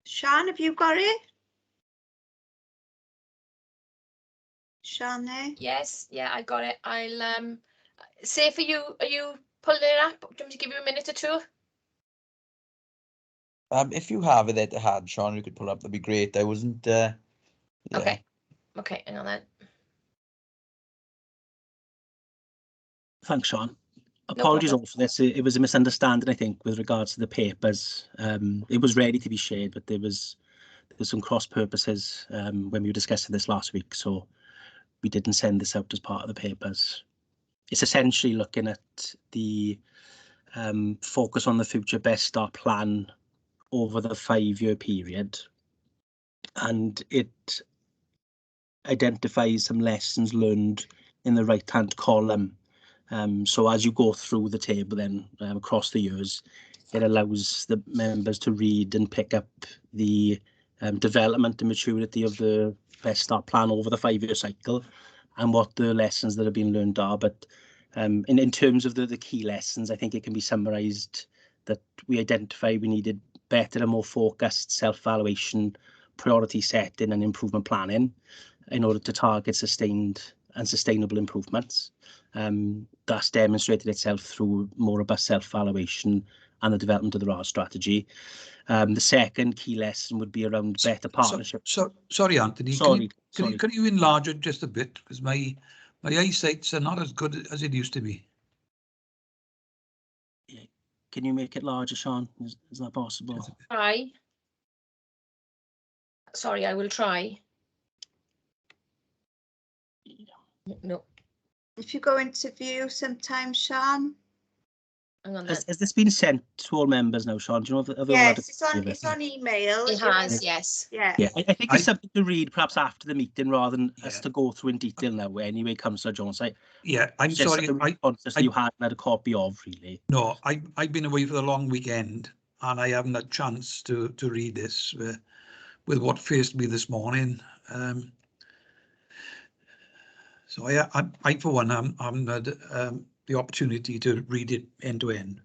Sean, have you got it? Sean there? Yes, yeah, I got it. I'll say for you, are you pulling it up? Do you want me to give you a minute or two? If you have it there to hand, Sean, you could pull it up. That'd be great. I wasn't. Yeah. Okay, hang on then. Thanks, Sean. Apologies all for this. It was a misunderstanding, I think, with regards to the papers. It was ready to be shared, but there was some cross purposes when we were discussing this last week, so we didn't send this out as part of the papers. It's essentially looking at the Focus on the Future Best Start plan over the 5-year period, and it identifies some lessons learned in the right-hand column. So as you go through the table then across the years, it allows the members to read and pick up the development and maturity of the Best Start plan over the 5-year cycle and what the lessons that have been learned are. But in terms of the key lessons, I think it can be summarised that we identify we needed better and more focused self-evaluation, priority setting and improvement planning in order to target sustained and sustainable improvements. That's demonstrated itself through more robust self-evaluation and the development of the RAS strategy. The second key lesson would be around better partnership. Sorry, Anthony. Sorry. Can you enlarge it just a bit? Because my eyesight's are not as good as it used to be. Yeah. Can you make it larger, Sean? Is that possible? Try. Sorry, I will try. No, If you go into view sometime, Sean. hang on then. Has this been sent to all members now, Sean? Do you know if they're allowed Yes, to it's on email. It has, yes. Yeah. Yeah, I think it's something to read perhaps after the meeting rather than us Yeah. to go through in detail now. Anyway, Councillor Jones, I'm sorry. You hadn't had a copy of, really. No, I've been away for the long weekend and I haven't had a chance to read this with what faced me this morning. So I for one, I'm had the opportunity to read it end to end.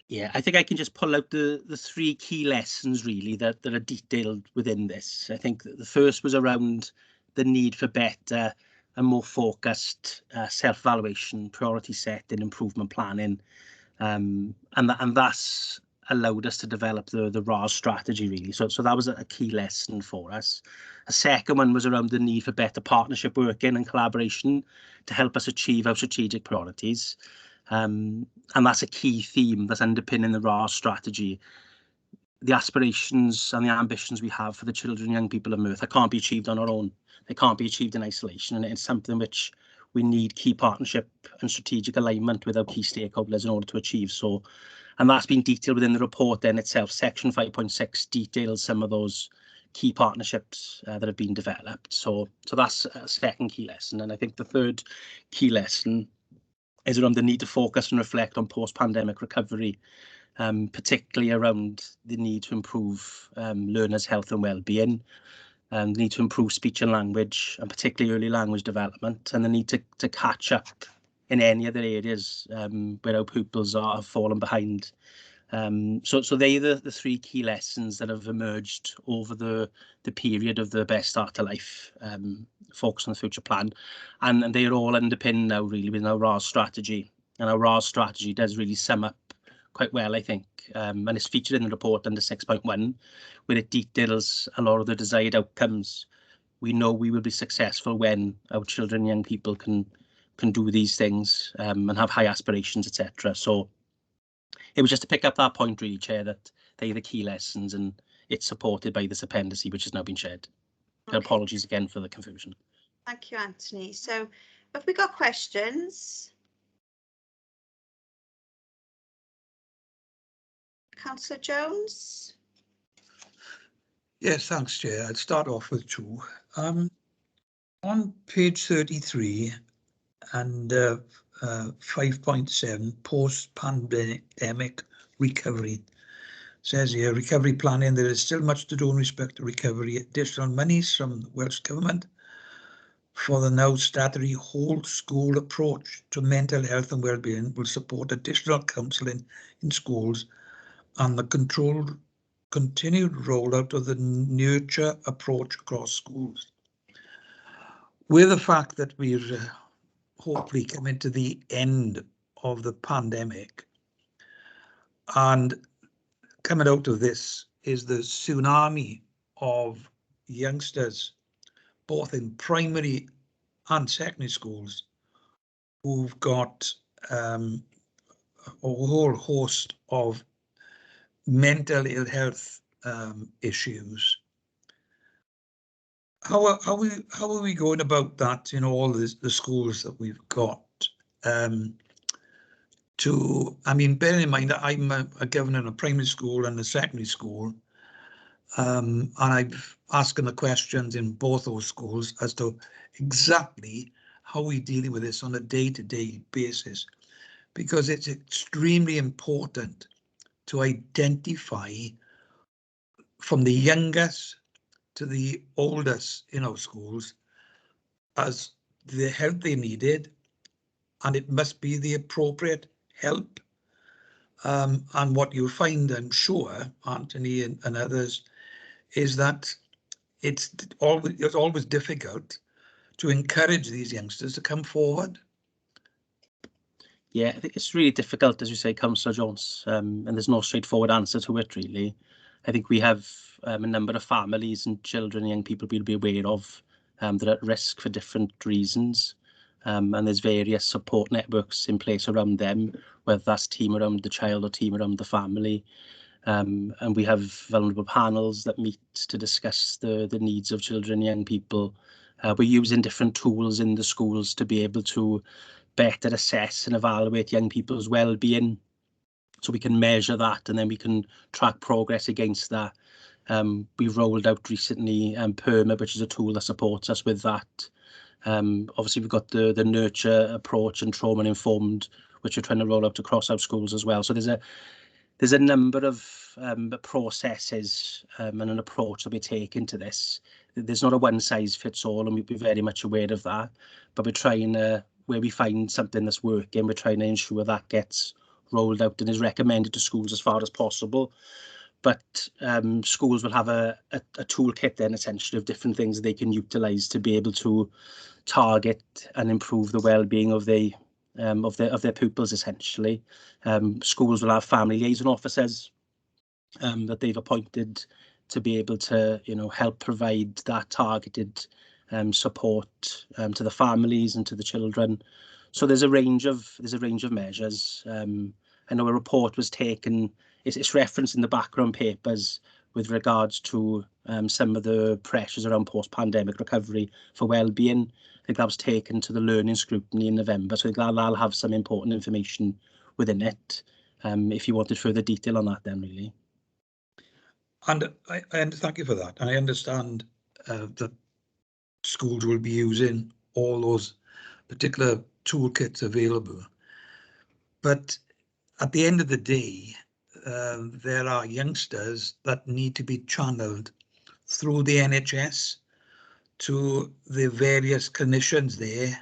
Yeah, I think I can just pull out the 3 key lessons really that are detailed within this. I think the first was around the need for better and more focused self-evaluation, priority setting, improvement planning, and that's allowed us to develop the RAS strategy really. So that was a key lesson for us. A second one was around the need for better partnership working and collaboration to help us achieve our strategic priorities. And that's a key theme that's underpinning the RAS strategy. The aspirations and the ambitions we have for the children and young people of Merthyr can't be achieved on our own. They can't be achieved in isolation, and it's something which we need key partnership and strategic alignment with our key stakeholders in order to achieve so. And that's been detailed within the report then itself. Section 5.6 details some of those key partnerships that have been developed. So that's a second key lesson. And I think the third key lesson is around the need to focus and reflect on post-pandemic recovery. particularly around the need to improve learners' health and well-being, and the need to improve speech and language, and particularly early language development, and the need to catch up in any other areas where our pupils have fallen behind. So they're the three key lessons that have emerged over the period of the Best Start to Life focus on the future plan, and they're all underpinned now really with our RAS strategy. And our RAS strategy does really sum up quite well, I think, and it's featured in the report under 6.1, where it details a lot of the desired outcomes. We know we will be successful when our children and young people can do these things and have high aspirations, etc. So it was just to pick up that point, really, Chair, that they're the key lessons, and it's supported by this appendice, which has now been shared. Okay. Apologies again for the confusion. Thank you, Anthony. So have we got questions? Councillor Jones? Yes, thanks, Chair. I'd start off with two. On page 33 and 5.7, post-pandemic recovery, says here, recovery planning, there is still much to do in respect to recovery. Additional monies from the Welsh Government for the now statutory whole school approach to mental health and well-being will support additional counselling in schools and the continued rollout of the nurture approach across schools. With the fact that we're hopefully coming to the end of the pandemic, and coming out of this is the tsunami of youngsters, both in primary and secondary schools, who've got a whole host of mental ill health issues. How are we going about that in all the schools that we've got? I mean, bearing in mind that I'm a governor in a primary school and a secondary school, and I've asked the questions in both those schools as to exactly how we're dealing with this on a day-to-day basis, because it's extremely important to identify from the youngest to the oldest in our schools as the help they needed, and it must be the appropriate help. And what you'll find, I'm sure, Anthony and others, is that it's always difficult to encourage these youngsters to come forward. Yeah, I think it's really difficult, as you say, Councillor Jones, and there's no straightforward answer to it, really. I think we have a number of families and children and young people we'll be aware of that are at risk for different reasons. And there's various support networks in place around them, whether that's team around the child or team around the family. And we have vulnerable panels that meet to discuss the needs of children and young people. We're using different tools in the schools to be able to better assess and evaluate young people's well-being, so we can measure that and then we can track progress against that. We've rolled out recently PERMA, which is a tool that supports us with that. Obviously, we've got the nurture approach and trauma-informed, which we're trying to roll out across our schools as well. So there's a number of processes and an approach that we take into this. There's not a one-size-fits-all, and we'd be very much aware of that. But we're trying, where we find something that's working, we're trying to ensure that gets rolled out and is recommended to schools as far as possible. But schools will have a toolkit then, essentially, of different things they can utilise to be able to target and improve the well-being of their pupils, essentially. Schools will have family liaison officers that they've appointed to be able to, help provide that targeted support to the families and to the children. So there's a range of measures. I know a report was taken. It's referenced in the background papers with regards to some of the pressures around post-pandemic recovery for well-being. I think that was taken to the learning scrutiny in November, so I think that'll have some important information within it. If you wanted further detail on that, then really. And thank you for that. And I understand that schools will be using all those particular toolkits available. But at the end of the day, there are youngsters that need to be channeled through the NHS to the various clinicians there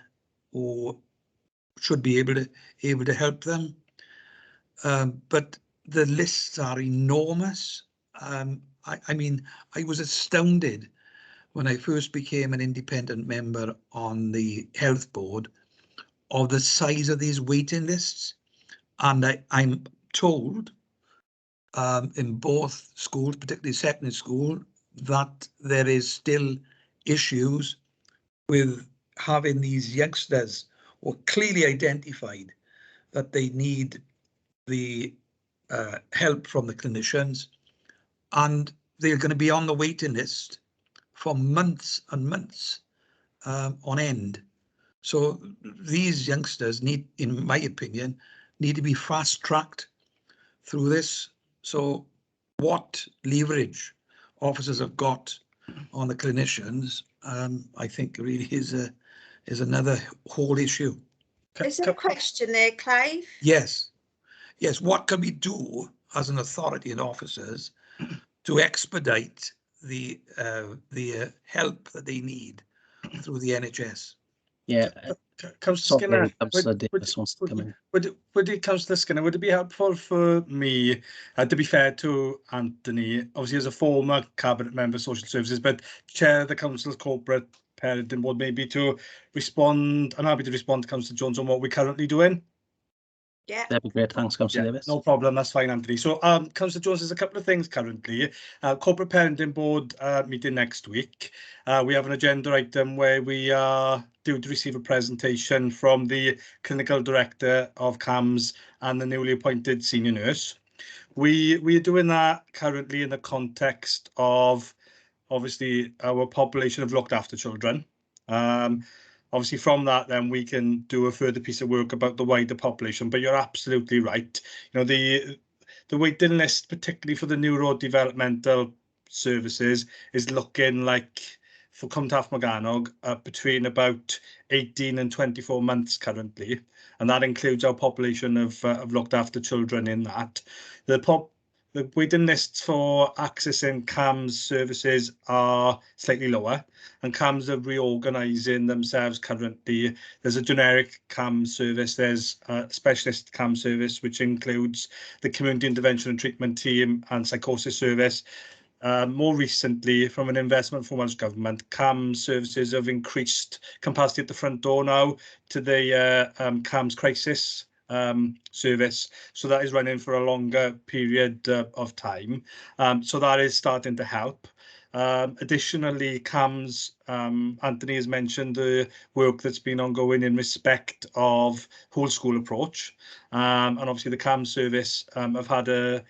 who should be able to help them. But the lists are enormous. I mean, I was astounded when I first became an independent member on the health board of the size of these waiting lists. And I'm told in both schools, particularly secondary school, that there is still issues with having these youngsters who are clearly identified that they need the help from the clinicians, and they're going to be on the waiting list for months and months on end. So these youngsters need, in my opinion, need to be fast-tracked through this. So what leverage officers have got on the clinicians, I think really is another whole issue. Is there a question there, Clive? Yes. Yes, what can we do as an authority and officers to expedite the help that they need through the NHS? Yeah. Councillor Skinner, Councillor Skinner, would it be helpful for me, to be fair to Anthony, obviously as a former cabinet member of social services, but chair of the council's corporate parenting board, maybe to respond, I'm happy to respond to Councillor Jones on what we're currently doing. Yeah. That'd be great. Thanks, Councillor Davis. No problem. That's fine, Anthony. So, Councillor Jones, there's a couple of things currently. Corporate Parenting Board meeting next week. We have an agenda item where we are due to receive a presentation from the Clinical Director of CAMS and the newly appointed Senior Nurse. We are doing that currently in the context of, obviously, our population of looked after children. Obviously, from that, then we can do a further piece of work about the wider population. But you're absolutely right. You know, the waiting list, particularly for the neurodevelopmental services, is looking like for Cwmtaf Morgannwg between about 18 and 24 months currently, and that includes our population of looked after children in that. The waiting lists for accessing CAMS services are slightly lower, and CAMS are reorganising themselves currently. There's a generic CAMS service, there's a specialist CAMS service, which includes the Community Intervention and Treatment Team and Psychosis Service. More recently, from an investment from Welsh Government, CAMS services have increased capacity at the front door now to the CAMS Crisis service, so that is running for a longer period of time, so that is starting to help. Additionally, CAMS, Anthony has mentioned the work that's been ongoing in respect of whole school approach, and obviously the CAMS service have had a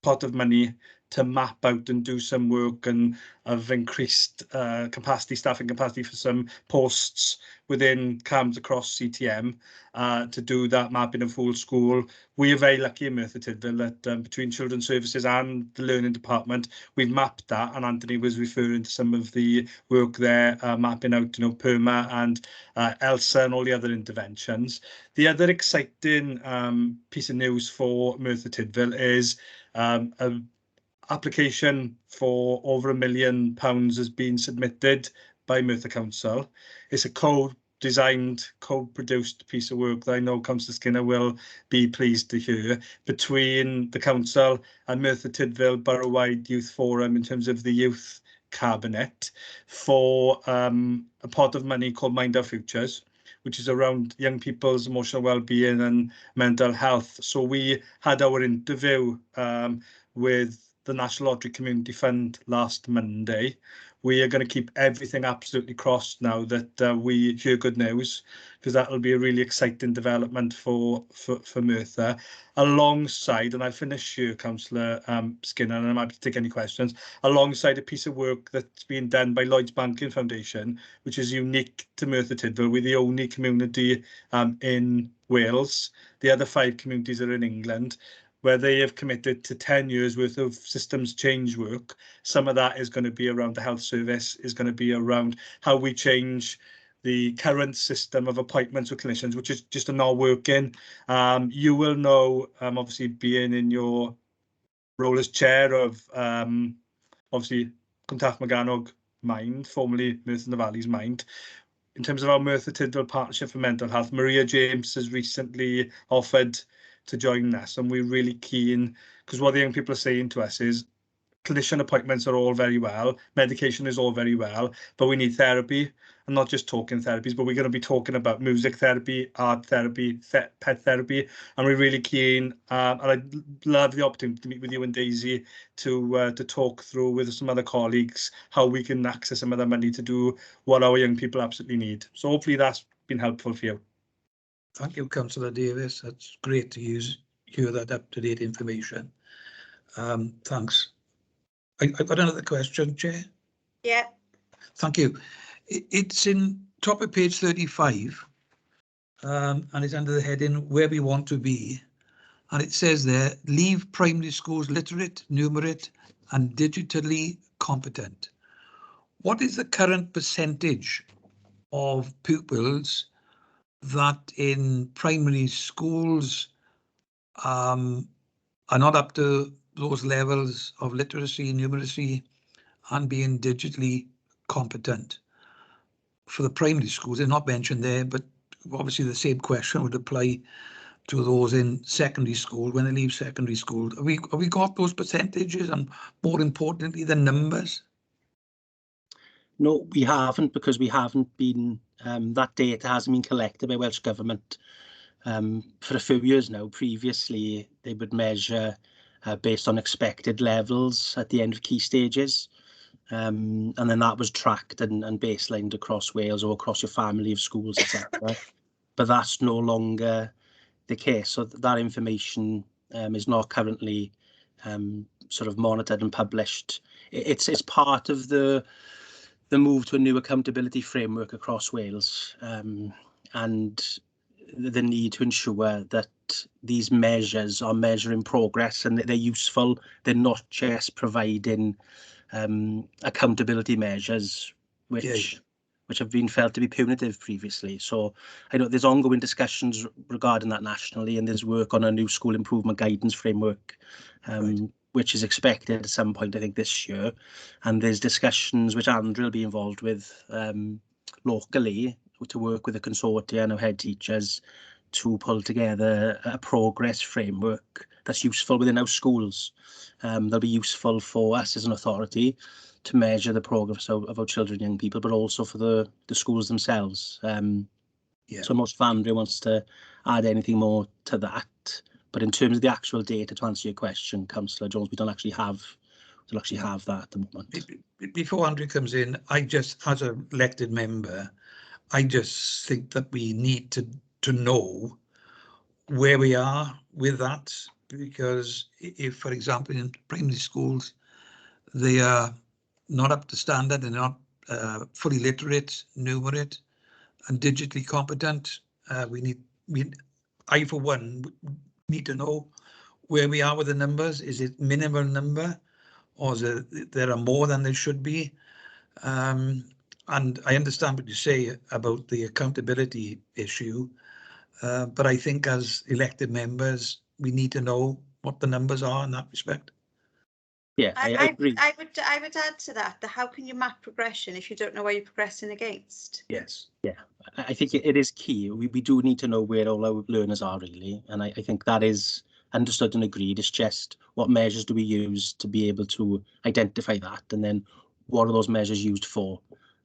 pot of money to map out and do some work, and have increased staffing capacity for some posts within CAMS across CTM to do that mapping of full school. We are very lucky in Merthyr Tydfil that between Children's Services and the Learning Department, we've mapped that, and Anthony was referring to some of the work there, mapping out, you know, PERMA and ELSA and all the other interventions. The other exciting piece of news for Merthyr Tydfil is a application for over £1 million has been submitted by Merthyr Council. It's a co-designed, co-produced piece of work that I know Councillor Skinner will be pleased to hear, between the council and Merthyr Tydfil Borough-wide Youth Forum in terms of the youth cabinet for a pot of money called Mind Our Futures, which is around young people's emotional well-being and mental health. So we had our interview with the National Lottery Community Fund last Monday. We are going to keep everything absolutely crossed now that we hear good news, because that will be a really exciting development for Merthyr. Alongside, and I finish here, Councillor Skinner, and I'm happy to take any questions, alongside a piece of work that's been done by Lloyds Banking Foundation, which is unique to Merthyr Tydfil. We're the only community in Wales. The other 5 communities are in England, where they have committed to 10 years worth of systems change work. Some of that is going to be around the health service, is going to be around how we change the current system of appointments with clinicians, which is just not working. You will know, obviously being in your role as chair of obviously Cwmtach Maganog Mind, formerly Merthyr the Valley's Mind. In terms of our Merthyr Tydfil Partnership for Mental Health, Maria James has recently offered to join us, and we're really keen, because what the young people are saying to us is clinician appointments are all very well, medication is all very well, but we need therapy, and not just talking therapies, but we're going to be talking about music therapy, art therapy, pet therapy, and we're really keen, and I'd love the opportunity to meet with you and Daisy to talk through with some other colleagues how we can access some of the money to do what our young people absolutely need. So hopefully that's been helpful for you. Thank you, Councillor Davis. That's great to hear that up-to-date information. Thanks. I've got another question, Chair. Yeah. Thank you. It's in top of page 35, and it's under the heading where we want to be. And it says there, leave primary schools literate, numerate, and digitally competent. What is the current percentage of pupils that in primary schools are not up to those levels of literacy, numeracy, and being digitally competent? For the primary schools, they're not mentioned there, but obviously the same question would apply to those in secondary school when they leave secondary school. Have we got those percentages, and more importantly, the numbers? No, we haven't, because we haven't been, that data hasn't been collected by Welsh Government for a few years now. Previously, they would measure based on expected levels at the end of key stages. And then that was tracked and baselined across Wales or across your family of schools, etc. But that's no longer the case. So that information is not currently sort of monitored and published. It's part of the move to a new accountability framework across Wales, and the need to ensure that these measures are measuring progress and that they're useful. They're not just providing accountability measures which have been felt to be punitive previously. So I know there's ongoing discussions regarding that nationally, and there's work on a new school improvement guidance framework, which is expected at some point, I think, this year. And there's discussions which Andrew will be involved with locally to work with a consortia and our head teachers to pull together a progress framework that's useful within our schools. They'll be useful for us as an authority to measure the progress of our children and young people, but also for the schools themselves. So I'm not sure if Andrew wants to add anything more to that. But in terms of the actual data, to answer your question, Councillor Jones, we don't actually have that at the moment. Before Andrew comes in, I just, as an elected member, I just think that we need to know where we are with that, because if, for example, in primary schools, they are not up to standard and not fully literate, numerate, and digitally competent, I, for one, need to know where we are with the numbers. Is it minimum number, or is it, there are more than there should be? And I understand what you say about the accountability issue, but I think as elected members, we need to know what the numbers are in that respect. Yeah, I agree. I would add to that, how can you map progression if you don't know where you're progressing against? Yes. Yeah, I think it is key. We do need to know where all our learners are really, and I think that is understood and agreed. It's just what measures do we use to be able to identify that, and then what are those measures used for,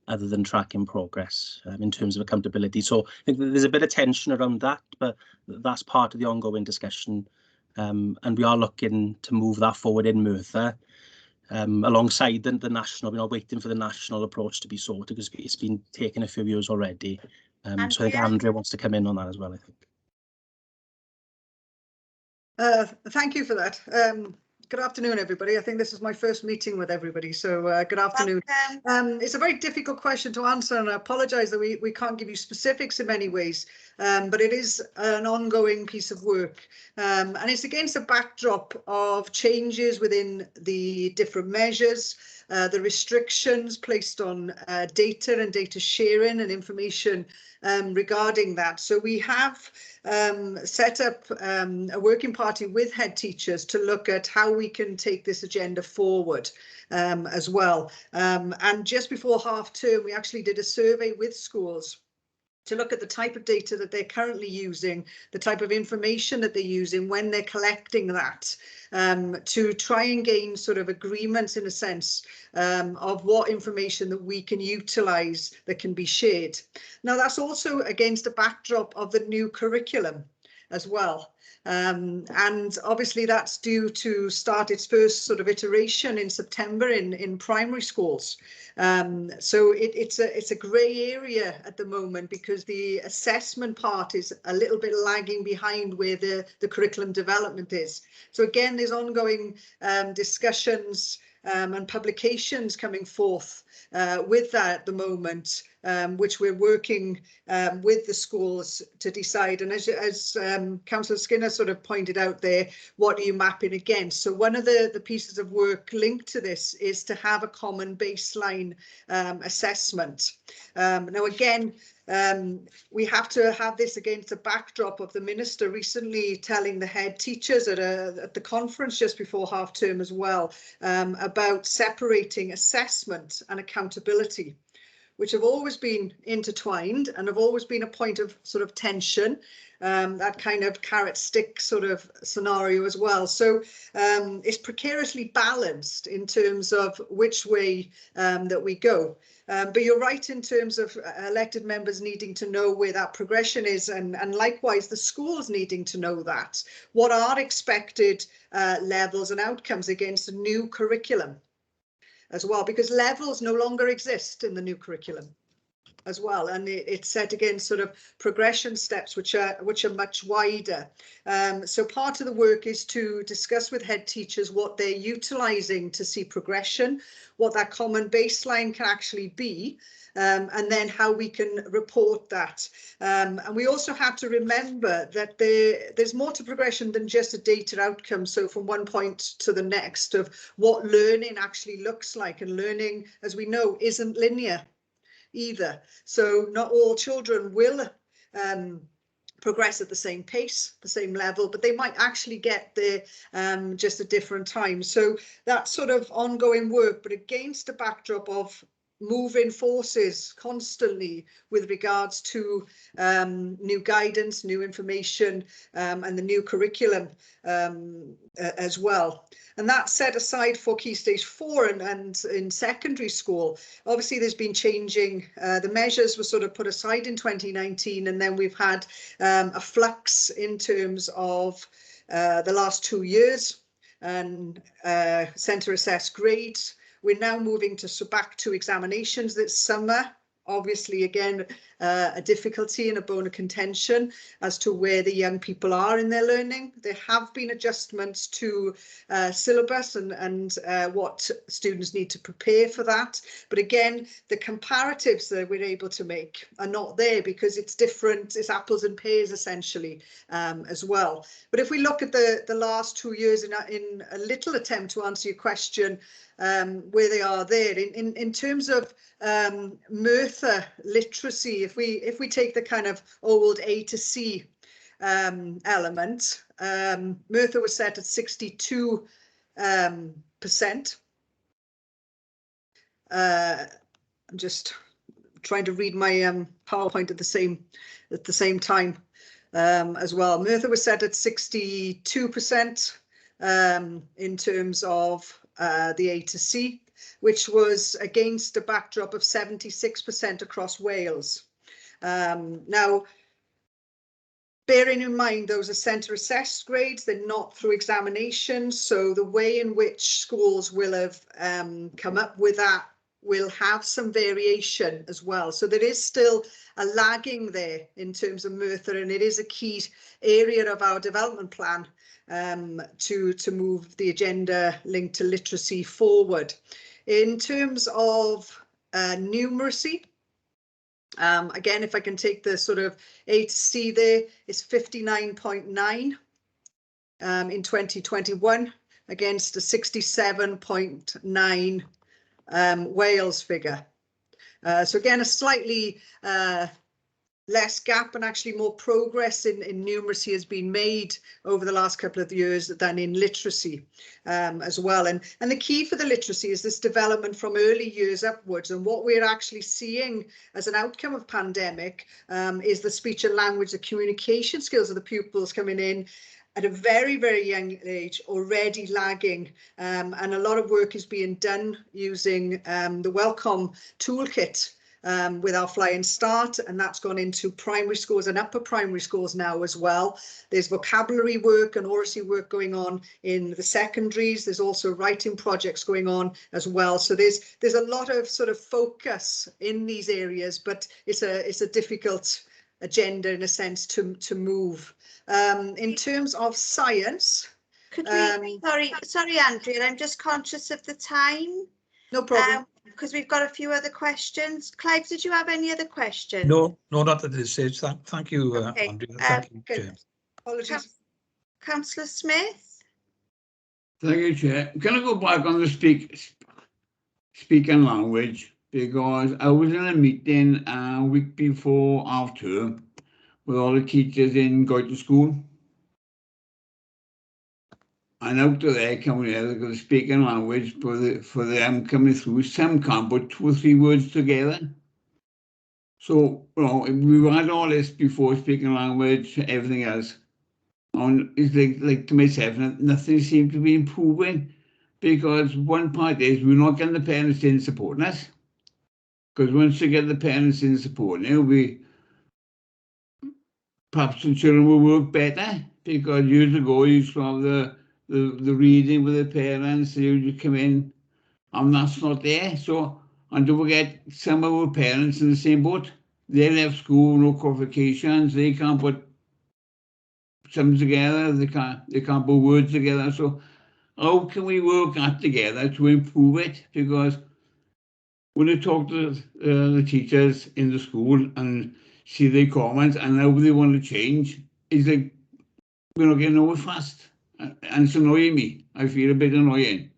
other than tracking progress in terms of accountability. So I think there's a bit of tension around that, but that's part of the ongoing discussion, and we are looking to move that forward in Merthyr. Alongside the national, we're not waiting for the national approach to be sorted because it's been taken a few years already. So I think Andrea wants to come in on that as well, I think. Thank you for that. Good afternoon, everybody. I think this is my first meeting with everybody, so good afternoon. It's a very difficult question to answer, and I apologise that we can't give you specifics in many ways, but it is an ongoing piece of work, and it's against a backdrop of changes within the different measures, the restrictions placed on data and data sharing and information regarding that. So we have set up a working party with head teachers to look at how we can take this agenda forward as well. And just before half term, we actually did a survey with schools to look at the type of data that they're currently using, the type of information that they're using when they're collecting that, to try and gain sort of agreements in a sense of what information that we can utilise that can be shared. Now, that's also against the backdrop of the new curriculum as well. And obviously that's due to start its first sort of iteration in September in primary schools. So it's a grey area at the moment because the assessment part is a little bit lagging behind where the curriculum development is. So again, there's ongoing discussions and publications coming forth with that at the moment, which we're working with the schools to decide. And as Councillor Skinner sort of pointed out there, what are you mapping against? So one of the pieces of work linked to this is to have a common baseline assessment. Now, again, we have to have this against the backdrop of the minister recently telling the head teachers at the conference just before half term as well about separating assessment and accountability, which have always been intertwined and have always been a point of sort of tension, that kind of carrot stick sort of scenario as well. So it's precariously balanced in terms of which way that we go. But you're right in terms of elected members needing to know where that progression is, and likewise the schools needing to know that. What are expected levels and outcomes against a new curriculum as well, because levels no longer exist in the new curriculum as well, and it's set against sort of progression steps which are much wider. So part of the work is to discuss with head teachers what they're utilising to see progression, what that common baseline can actually be, and then how we can report that. And we also have to remember that there's more to progression than just a data outcome. So from one point to the next of what learning actually looks like, and learning, as we know, isn't linear either. So not all children will progress at the same pace, the same level, but they might actually get there just at different times. So that sort of ongoing work, but against the backdrop of moving forces constantly with regards to new guidance, new information, and the new curriculum as well. And that's set aside for Key Stage 4 and in secondary school. Obviously, there's been changing. The measures were sort of put aside in 2019, and then we've had a flux in terms of the last 2 years and centre assessed grades. We're now moving back to examinations this summer. Obviously, again, a difficulty and a bone of contention as to where the young people are in their learning. There have been adjustments to syllabus and what students need to prepare for that. But again, the comparatives that we're able to make are not there because it's different. It's apples and pears essentially as well. But if we look at the last 2 years in a little attempt to answer your question, where they are there in terms of Merthyr literacy, if we take the kind of old A to C element, Merthyr was set at 62%. I'm just trying to read my PowerPoint at the same time as well. Merthyr was set at 62% in terms of the A to C, which was against a backdrop of 76% across Wales. Now, bearing in mind those are centre assessed grades, they're not through examinations, so the way in which schools will have come up with that will have some variation as well. So there is still a lagging there in terms of Merthyr, and it is a key area of our development plan to move the agenda linked to literacy forward. In terms of numeracy, again, if I can take the sort of A to C there, it's 59.9 in 2021 against a 67.9 Wales figure. So again, a slightly less gap, and actually more progress in numeracy has been made over the last couple of years than in literacy as well. And the key for the literacy is this development from early years upwards. And what we're actually seeing as an outcome of pandemic is the speech and language, the communication skills of the pupils coming in at a very, very young age, already lagging. And a lot of work is being done using the Welcome toolkit with our Flying Start, and that's gone into primary schools and upper primary schools now as well. There's vocabulary work and oracy work going on in the secondaries. There's also writing projects going on as well. So there's a lot of sort of focus in these areas, but it's a difficult agenda in a sense to move. In terms of science, could we, sorry, Andrea, I'm just conscious of the time. No problem. Because we've got a few other questions. Clive, did you have any other questions? No, not at this stage. Thank you, okay. Andrea. Thank you, Chair. Apologies. Councillor Smith. Thank you, Chair. Can I go back on the speaking language? Because I was in a meeting a week before half term with all the teachers in going to school. And out of there coming out, they've got a speaking language for them coming through. Some can't put 2 or 3 words together. So, you know, we had all this before speaking language, everything else. And it's like to myself, nothing seemed to be improving, because one part is we're not getting the parents in supporting us. Because once you get the parents in supporting you, perhaps the children will work better, because years ago you used to have the reading with the parents, you come in, and that's not there. So, and don't forget, some of our parents in the same boat. They left school, no qualifications, they can't put something together, they can't put words together. So how can we work that together to improve it? Because when I talk to the teachers in the school and see their comments and how they want to change, it's like we're not getting nowhere fast. And it's annoying me. I feel a bit annoying.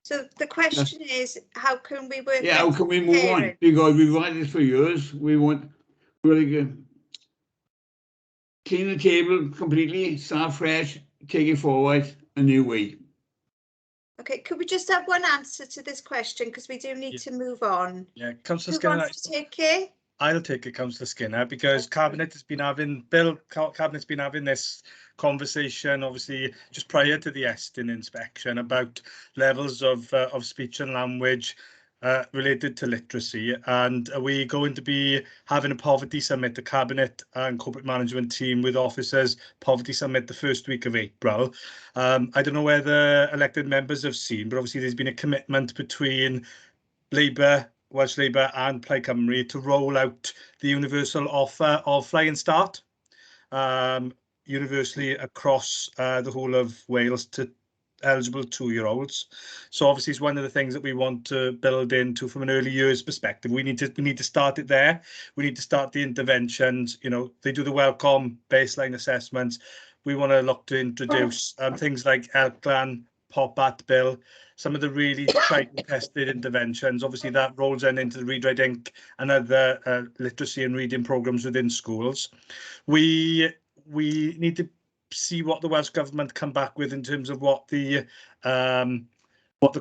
So the question is, how can we work? Yeah, how can we move on? Because we've had this for years. We want really clean the table completely, start fresh, take it forward a new way. Okay, could we just have one answer to this question, because we do need to move on. Yeah, Councillor Who Skinner. wants to take it? I'll take it, Councillor Skinner, because Cabinet's been having this conversation, obviously, just prior to the Estin inspection about levels of speech and language related to literacy, and we're going to be having a poverty summit, the Cabinet and Corporate Management team with officers, poverty summit the first week of April. I don't know whether elected members have seen, but obviously there's been a commitment between Welsh Labour and Plaid Cymru to roll out the universal offer of Flying Start universally across the whole of Wales to eligible 2-year-olds. So obviously it's one of the things that we want to build into from an early years perspective. We need to start it there. We need to start the interventions. You know, they do the welcome baseline assessments. We want to look to introduce things like Elclan, Pop-At Bill, some of the really tried and tested interventions. Obviously that rolls into the Read, Write, Ink and other literacy and reading programs within schools. We need to see what the Welsh Government come back with in terms of what the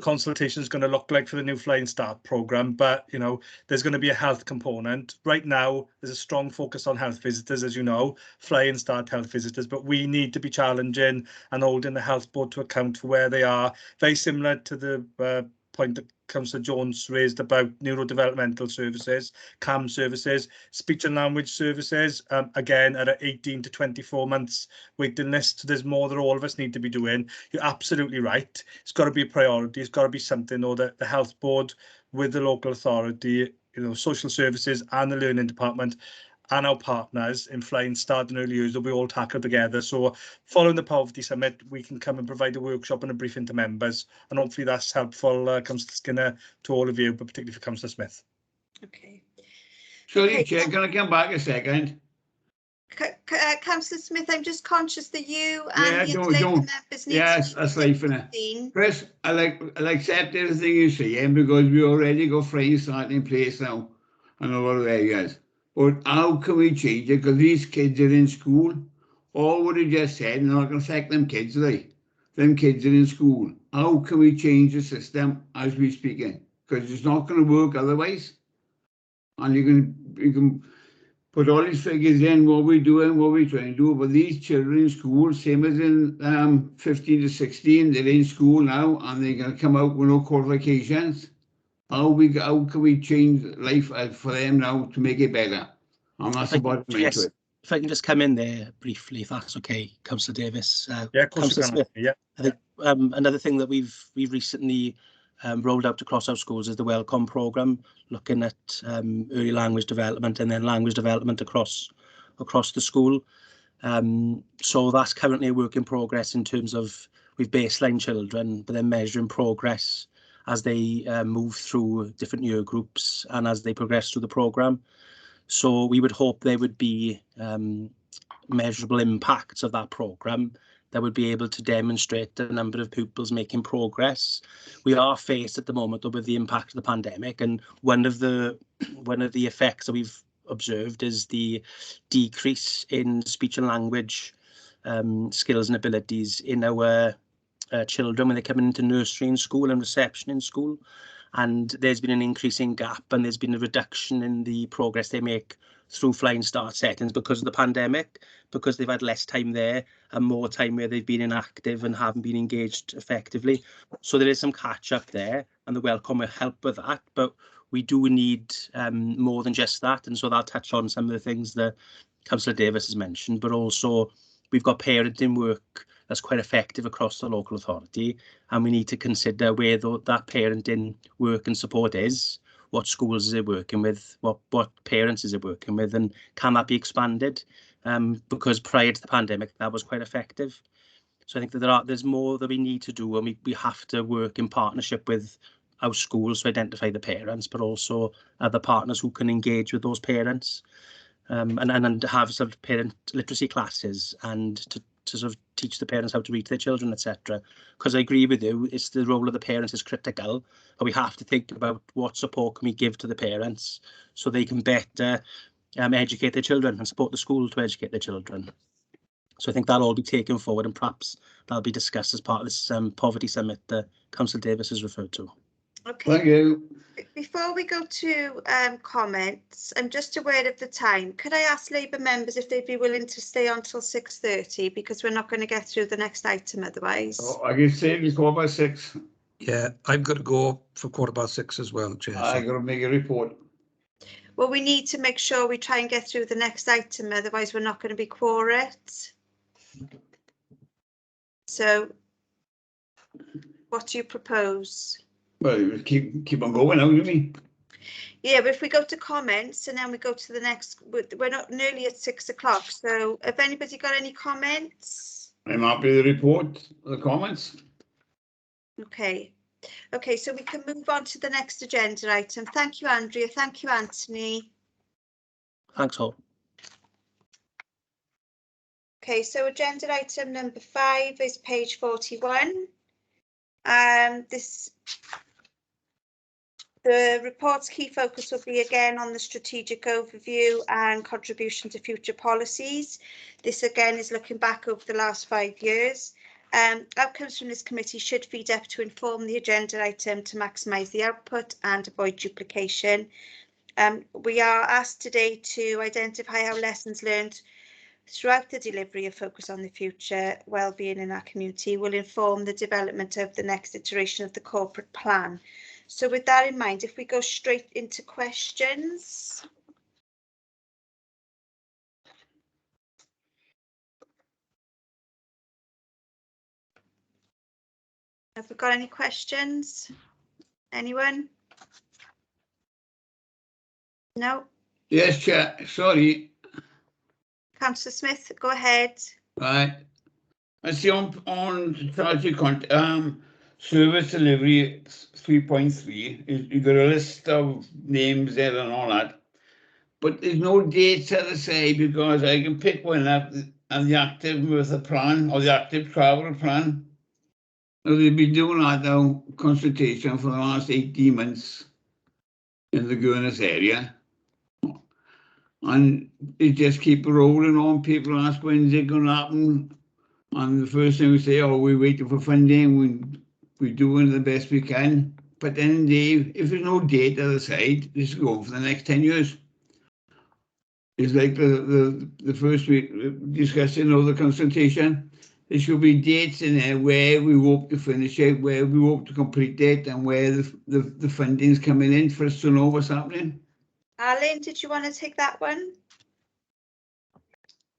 consultation is going to look like for the new Flying Start programme. But, you know, there's going to be a health component. Right now, there's a strong focus on health visitors, as you know, Flying Start health visitors, but we need to be challenging and holding the health board to account for where they are. Very similar to the point that Councillor Jones raised about neurodevelopmental services, CAM services, speech and language services, again at an 18 to 24 months waiting list. So there's more that all of us need to be doing. You're absolutely right. It's got to be a priority. It's got to be something, or that the health board with the local authority, you know, social services and the learning department and our partners in Flying Start and early years will be all tackled together. So following the Poverty Summit, we can come and provide a workshop and a briefing to members, and hopefully that's helpful, Councillor Skinner, to all of you, but particularly for Councillor Smith. Okay. Sorry, Okay, Chair, can I come back a second? Councillor Smith, I'm just conscious that you Yeah, and the don't- Labour don't. members need Yes, to that's right for now. 15. Chris, I'll accept everything you're saying because we already got Flying Start in place now in a lot of areas. But how can we change it? Because these kids are in school. All what you just said, not going to affect them kids, right? Them kids are in school. How can we change the system as we speak in? Because it's not going to work otherwise. And you can put all these figures in, what we're doing, what we're trying to do, but these children in school, same as in 15 to 16, they're in school now and they're going to come out with no qualifications. How can we change life for them now to make it better? And that's the bottom line to it. If I can just come in there briefly, if that's okay, Councillor Davis. Yeah, of course you can. Smith, Yeah. I think another thing that we've recently rolled out across our schools is the Welcome programme, looking at early language development and then language development across the school. So that's currently a work in progress in terms of we've baseline children, but then measuring progress as they move through different year groups and as they progress through the programme. So we would hope there would be measurable impacts of that programme that would be able to demonstrate the number of pupils making progress. We are faced at the moment with the impact of the pandemic, and one of the effects that we've observed is the decrease in speech and language skills and abilities in our children when they come into nursery in school and reception in school. And there's been an increasing gap, and there's been a reduction in the progress they make through Flying Start settings because of the pandemic, because they've had less time there and more time where they've been inactive and haven't been engaged effectively. So there is some catch up there, and the Welcome will help with that, but we do need more than just that. And so that'll touch on some of the things that Councillor Davis has mentioned, but also we've got parenting work that's quite effective across the local authority, and we need to consider where that parenting work and support is, what schools is it working with, what parents is it working with, and can that be expanded? Because prior to the pandemic, that was quite effective. So I think that there's more that we need to do, and we have to work in partnership with our schools to identify the parents, but also other partners who can engage with those parents, and have sort of parent literacy classes and to sort of teach the parents how to read to their children, etc. Because I agree with you, it's the role of the parents is critical, but we have to think about what support can we give to the parents so they can better educate their children and support the school to educate their children. So I think that'll all be taken forward, and perhaps that'll be discussed as part of this Poverty Summit that Councillor Davis has referred to. Okay. Thank you. Before we go to comments, I'm just aware of the time. Could I ask Labour members if they'd be willing to stay on till 6:30, because we're not going to get through the next item otherwise. Oh, I can say it's 6:15. Yeah, I'm going to go for 6:15 as well, Chair. I got to make a report. Well, we need to make sure we try and get through the next item, otherwise we're not going to be quorate. So, what do you propose? Well, keep on going now, you mean? Yeah, but if we go to comments and then we go to the next, we're not nearly at 6 o'clock. So, have anybody got any comments? I'm happy with the report, the comments. Okay. Okay, so we can move on to the next agenda item. Thank you, Andrea. Thank you, Anthony. Thanks all. Okay, so agenda item number 5 is page 41. The report's key focus will be again on the strategic overview and contribution to future policies. This again is looking back over the last 5 years. Outcomes from this committee should feed up to inform the agenda item to maximise the output and avoid duplication. We are asked today to identify how lessons learned throughout the delivery of Focus on the Future Wellbeing in our community will inform the development of the next iteration of the corporate plan. So with that in mind, if we go straight into questions. Have we got any questions? Anyone? No? Yes, Chair. Sorry, Councillor Smith, go ahead. Right. I see on strategy service delivery 3.3, you've got a list of names there and all that, but there's no dates at the side because I can pick one up and the active with a plan or the active travel plan. Now, they've been doing that now, consultation for the last 18 months in the Gourness area. And they just keep rolling on. People ask when's it going to happen. And the first thing we say, oh, we're waiting for funding. We're doing the best we can. But then, Dave, if there's no date at the side, this is going for the next 10 years. It's like the first week discussing all the consultation. There should be dates in there where we hope to finish it, where we hope to complete it, and where the funding's coming in for us to know what's happening. Alan, did you want to take that one?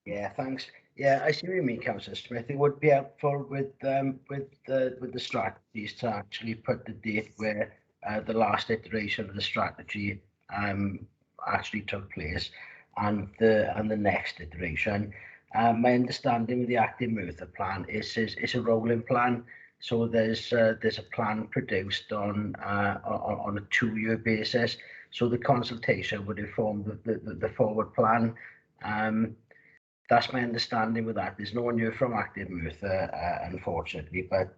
Yeah, thanks. Yeah, I see what you mean, Councillor Smith. It would be helpful with the strategies to actually put the date where the last iteration of the strategy actually took place, and the next iteration. My understanding with the active Merthyr plan is a rolling plan. So there's a plan produced on a 2-year basis. So the consultation would inform the forward plan. That's my understanding with that. There's no one here from active Merthyr, unfortunately, but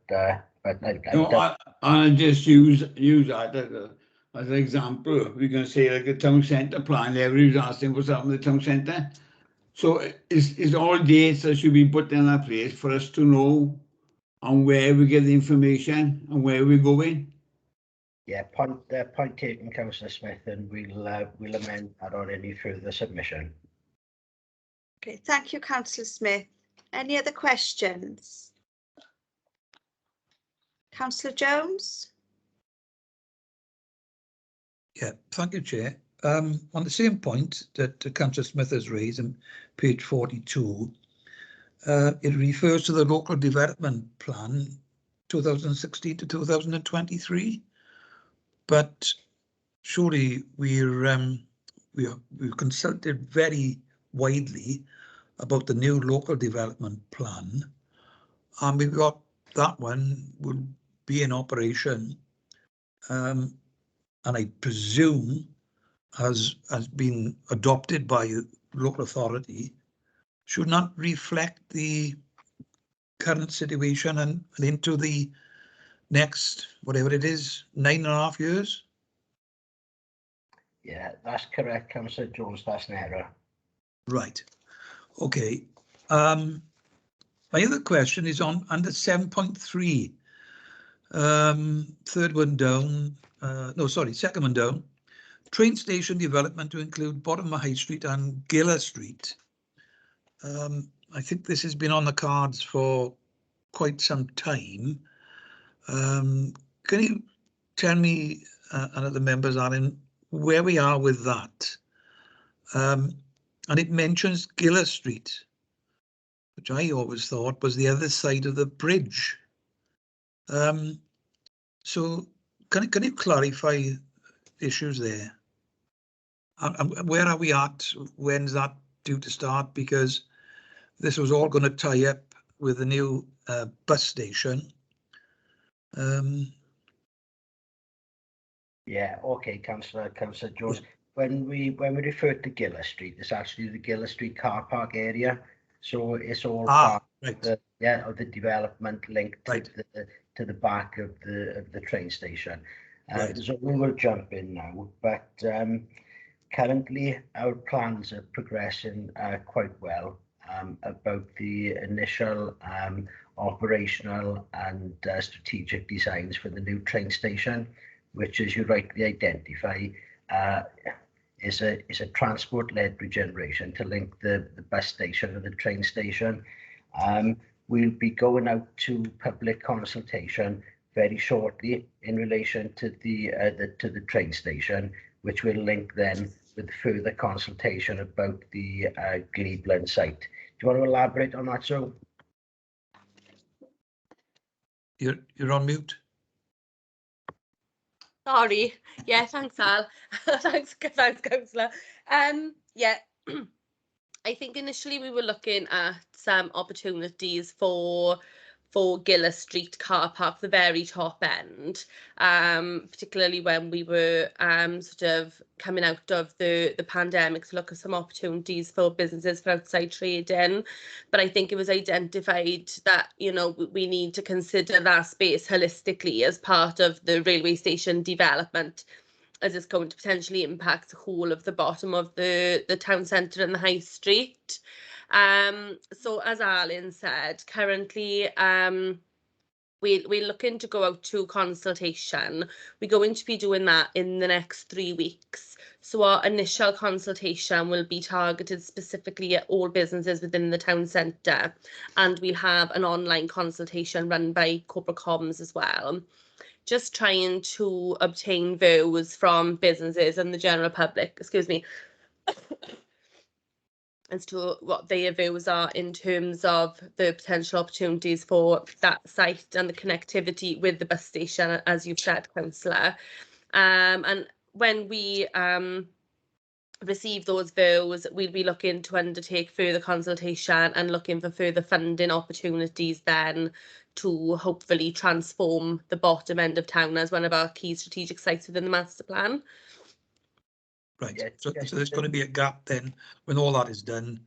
I'll just use that as an example. We're going to say like a town centre plan. Everybody's asking what's happening in the town centre. So it's all dates that should be put in that place for us to know on where we get the information and where we're going. Yeah, point taken, Councillor Smith, and we'll amend that on any further submission. Okay, thank you, Councillor Smith. Any other questions? Councillor Jones? Yeah, thank you, Chair. On the same point that Councillor Smith has raised on page 42, it refers to the local development plan 2016 to 2023, but surely we've consulted very widely about the new local development plan, and we've got that one will be in operation, and I presume has been adopted by local authority, should not reflect the current situation and into the next, whatever it is, 9.5 years. Yeah, that's correct, Councillor Jones. That's an error. Right. Okay. My other question is on under 7.3. Third one down. No, sorry, second one down. Train station development to include Bottom High Street and Giller Street. I think this has been on the cards for quite some time. Can you tell me and other members are in where we are with that? And it mentions Giller Street, which I always thought was the other side of the bridge. So can you clarify issues there? And where are we at? When's that due to start? Because this was all going to tie up with the new bus station. Yeah, okay, Councillor Jones. When we refer to Giller Street, it's actually the Giller Street car park area. So it's all part of the development linked to the back of the train station. So we will jump in now, but currently our plans are progressing quite well about the initial operational and strategic designs for the new train station, which, as you rightly identify, is a transport-led regeneration to link the bus station and the train station. We'll be going out to public consultation very shortly in relation to the train station, which will link then with further consultation about the Gleebland site. Do you want to elaborate on that, Joe? You're on mute. Sorry. Yeah, thanks, Al. thanks, Councillor. Yeah. I think initially we were looking at some opportunities for Gillis Street car park, the very top end, particularly when we were sort of coming out of the pandemic, to look at some opportunities for businesses for outside trading. But I think it was identified that, you know, we need to consider that space holistically as part of the railway station development, as it's going to potentially impact the whole of the bottom of the town centre and the high street. So as Alan said, currently we're looking to go out to consultation. We're going to be doing that in the next 3 weeks. So our initial consultation will be targeted specifically at all businesses within the town centre, and we'll have an online consultation run by corporate comms as well. Just trying to obtain views from businesses and the general public, excuse me, as to what their views are in terms of the potential opportunities for that site and the connectivity with the bus station, as you've said, Councillor. And when we receive those views, we'll be looking to undertake further consultation and looking for further funding opportunities then to hopefully transform the bottom end of town as one of our key strategic sites within the master plan. Right, so there's going to be a gap then when all that is done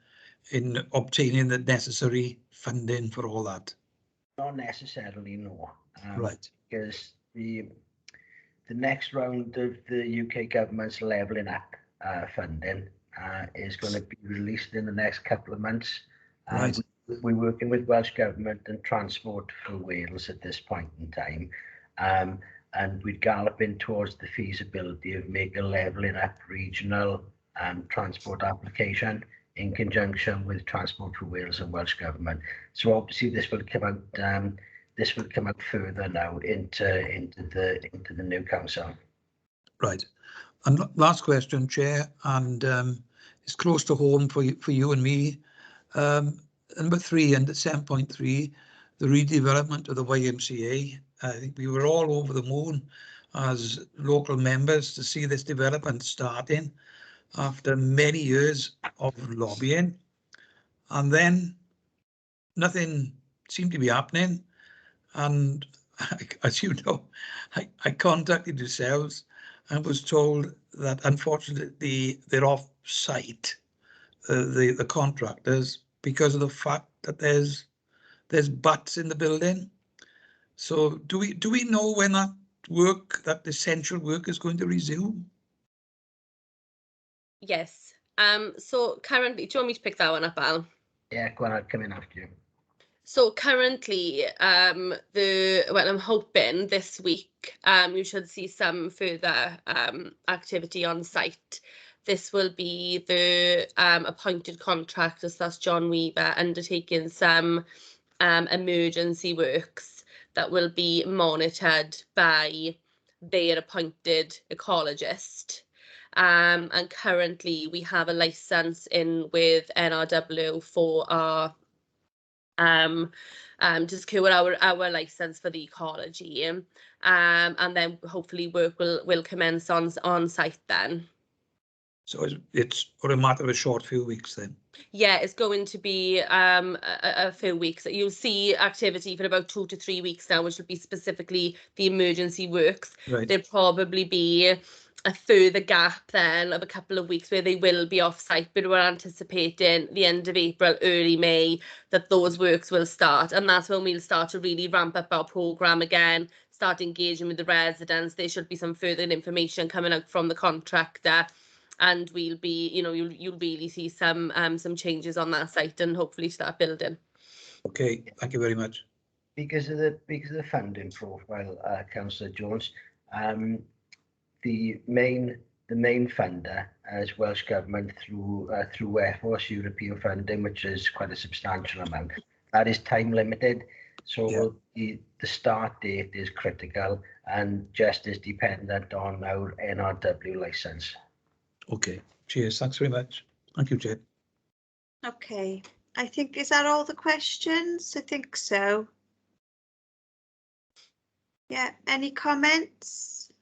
in obtaining the necessary funding for all that. Not necessarily, no. Right. Because the next round of the UK government's levelling up funding is going to be released in the next couple of months. Right. We're working with Welsh Government and Transport for Wales at this point in time. And we're galloping towards the feasibility of making a levelling up regional transport application in conjunction with Transport for Wales and Welsh Government. So obviously this will come out further now into the new council. Right. And last question, Chair, and it's close to home for you and me. Number 3, under 7.3, the redevelopment of the YMCA. I think we were all over the moon as local members to see this development starting after many years of lobbying, and then nothing seemed to be happening. And as you know, I contacted yourselves and was told that unfortunately they're off site, the contractors, because of the fact that there's butts in the building. So do we know when that essential work is going to resume? Yes. So currently, do you want me to pick that one up, Al? Yeah, go on, I'll come in after you. So currently, I'm hoping this week you should see some further activity on site. This will be the appointed contractors, that's John Weaver, undertaking some emergency works that will be monitored by their appointed ecologist. And currently we have a license in with NRW for our to secure our license for the ecology, and then hopefully work will commence on site then. So it's for a matter of a short few weeks then? Yeah, it's going to be a few weeks. You'll see activity for about 2 to 3 weeks now, which will be specifically the emergency works. Right. There'll probably be a further gap then of a couple of weeks where they will be off site, but we're anticipating the end of April, early May, that those works will start. And that's when we'll start to really ramp up our programme again, start engaging with the residents. There should be some further information coming out from the contractor, and we'll be, you know, you'll really see some changes on that site and hopefully start building. Okay, thank you very much. Because of the funding profile, Councillor Jones, the main funder is Welsh Government through EFOS European funding, which is quite a substantial amount. That is time limited, so the start date is critical and just is dependent on our NRW licence. Okay, cheers. Thanks very much. Thank you, Chair. Okay, I think, is that all the questions? I think so. Yeah, any comments?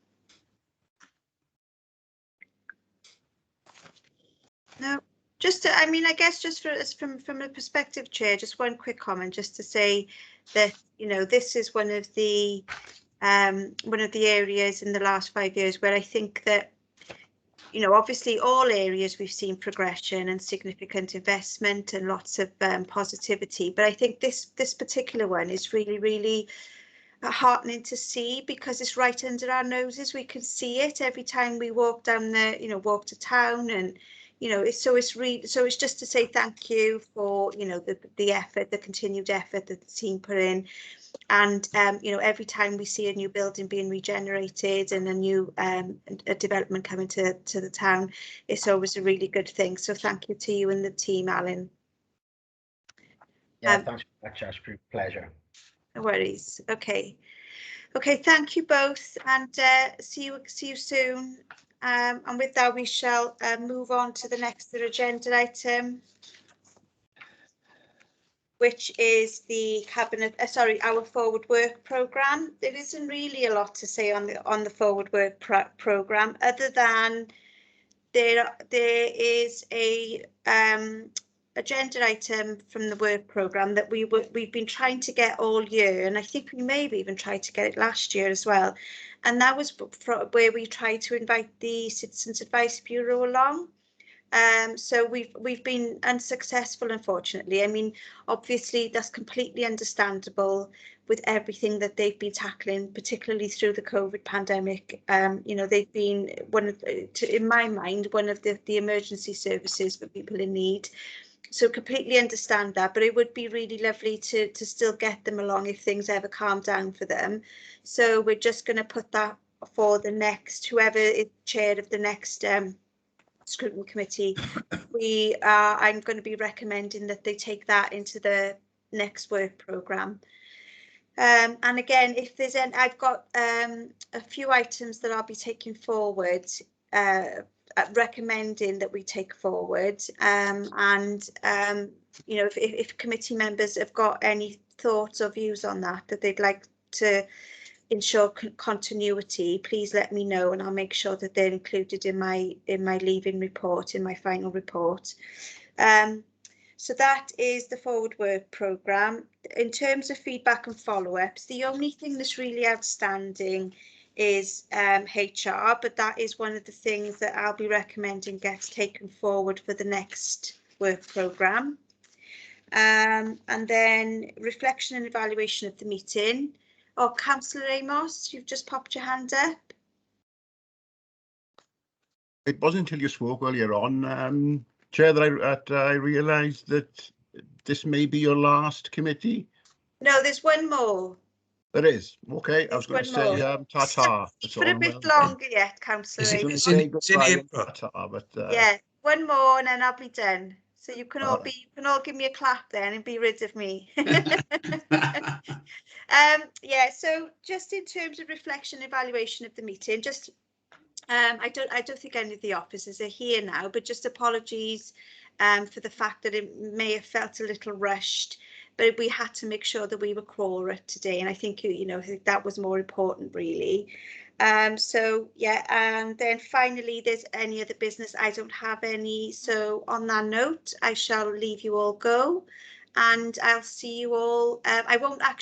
No, Just to, I mean, I guess just from a perspective, Chair, just one quick comment, just to say that, you know, this is one of the areas in the last 5 years where I think that, you know, obviously all areas we've seen progression and significant investment and lots of positivity, but I think this particular one is really, really heartening to see, because it's right under our noses. We can see it every time we walk down the, you know, walk to town, and you know, it's just to say thank you for, you know, the effort, the continued effort that the team put in. And you know, every time we see a new building being regenerated and a new a development coming to the town, it's always a really good thing. So thank you to you and the team, Alan. Yeah, thanks very much, That's a pleasure. No worries. Okay, thank you both, and see you soon. And with that, we shall move on to the next agenda item, which is the cabinet, our forward work programme. There isn't really a lot to say on the forward work programme, other than there is a agenda item from the work programme that we've been trying to get all year, and I think we maybe even tried to get it last year as well, and that was where we tried to invite the Citizens Advice Bureau along. So we've been unsuccessful, unfortunately. I mean, obviously that's completely understandable with everything that they've been tackling, particularly through the COVID pandemic. You know, they've been in my mind, one of the emergency services for people in need. So completely understand that, but it would be really lovely to still get them along if things ever calm down for them. So we're just going to put that for the next, whoever is chair of the next Scrutiny Committee. I'm going to be recommending that they take that into the next work programme. And again, if there's any, I've got a few items that I'll be taking forward, recommending that we take forward, and you know, if committee members have got any thoughts or views on that they'd like to ensure continuity, please let me know, and I'll make sure that they're included in my leaving report, in my final report. So that is the forward work programme. In terms of feedback and follow-ups, the only thing that's really outstanding is HR, but that is one of the things that I'll be recommending gets taken forward for the next work programme. And then reflection and evaluation of the meeting. Oh, Councillor Amos, you've just popped your hand up. It wasn't until you spoke earlier on, Chair, that I realised that this may be your last committee. No, there's one more. There is. Okay, I was going to say ta-ta. For a bit longer yet, Councillor Amos. It's in April. But yeah, one more and then I'll be done. So you can all give me a clap then and be rid of me. Yeah, so just in terms of reflection and evaluation of the meeting, just I don't think any of the officers are here now, but just apologies for the fact that it may have felt a little rushed, but we had to make sure that we were quora today, and I think you know, I think that was more important really. So yeah, and then finally, there's any other business. I don't have any, so on that note, I shall leave you all go, and I'll see you all. I won't actually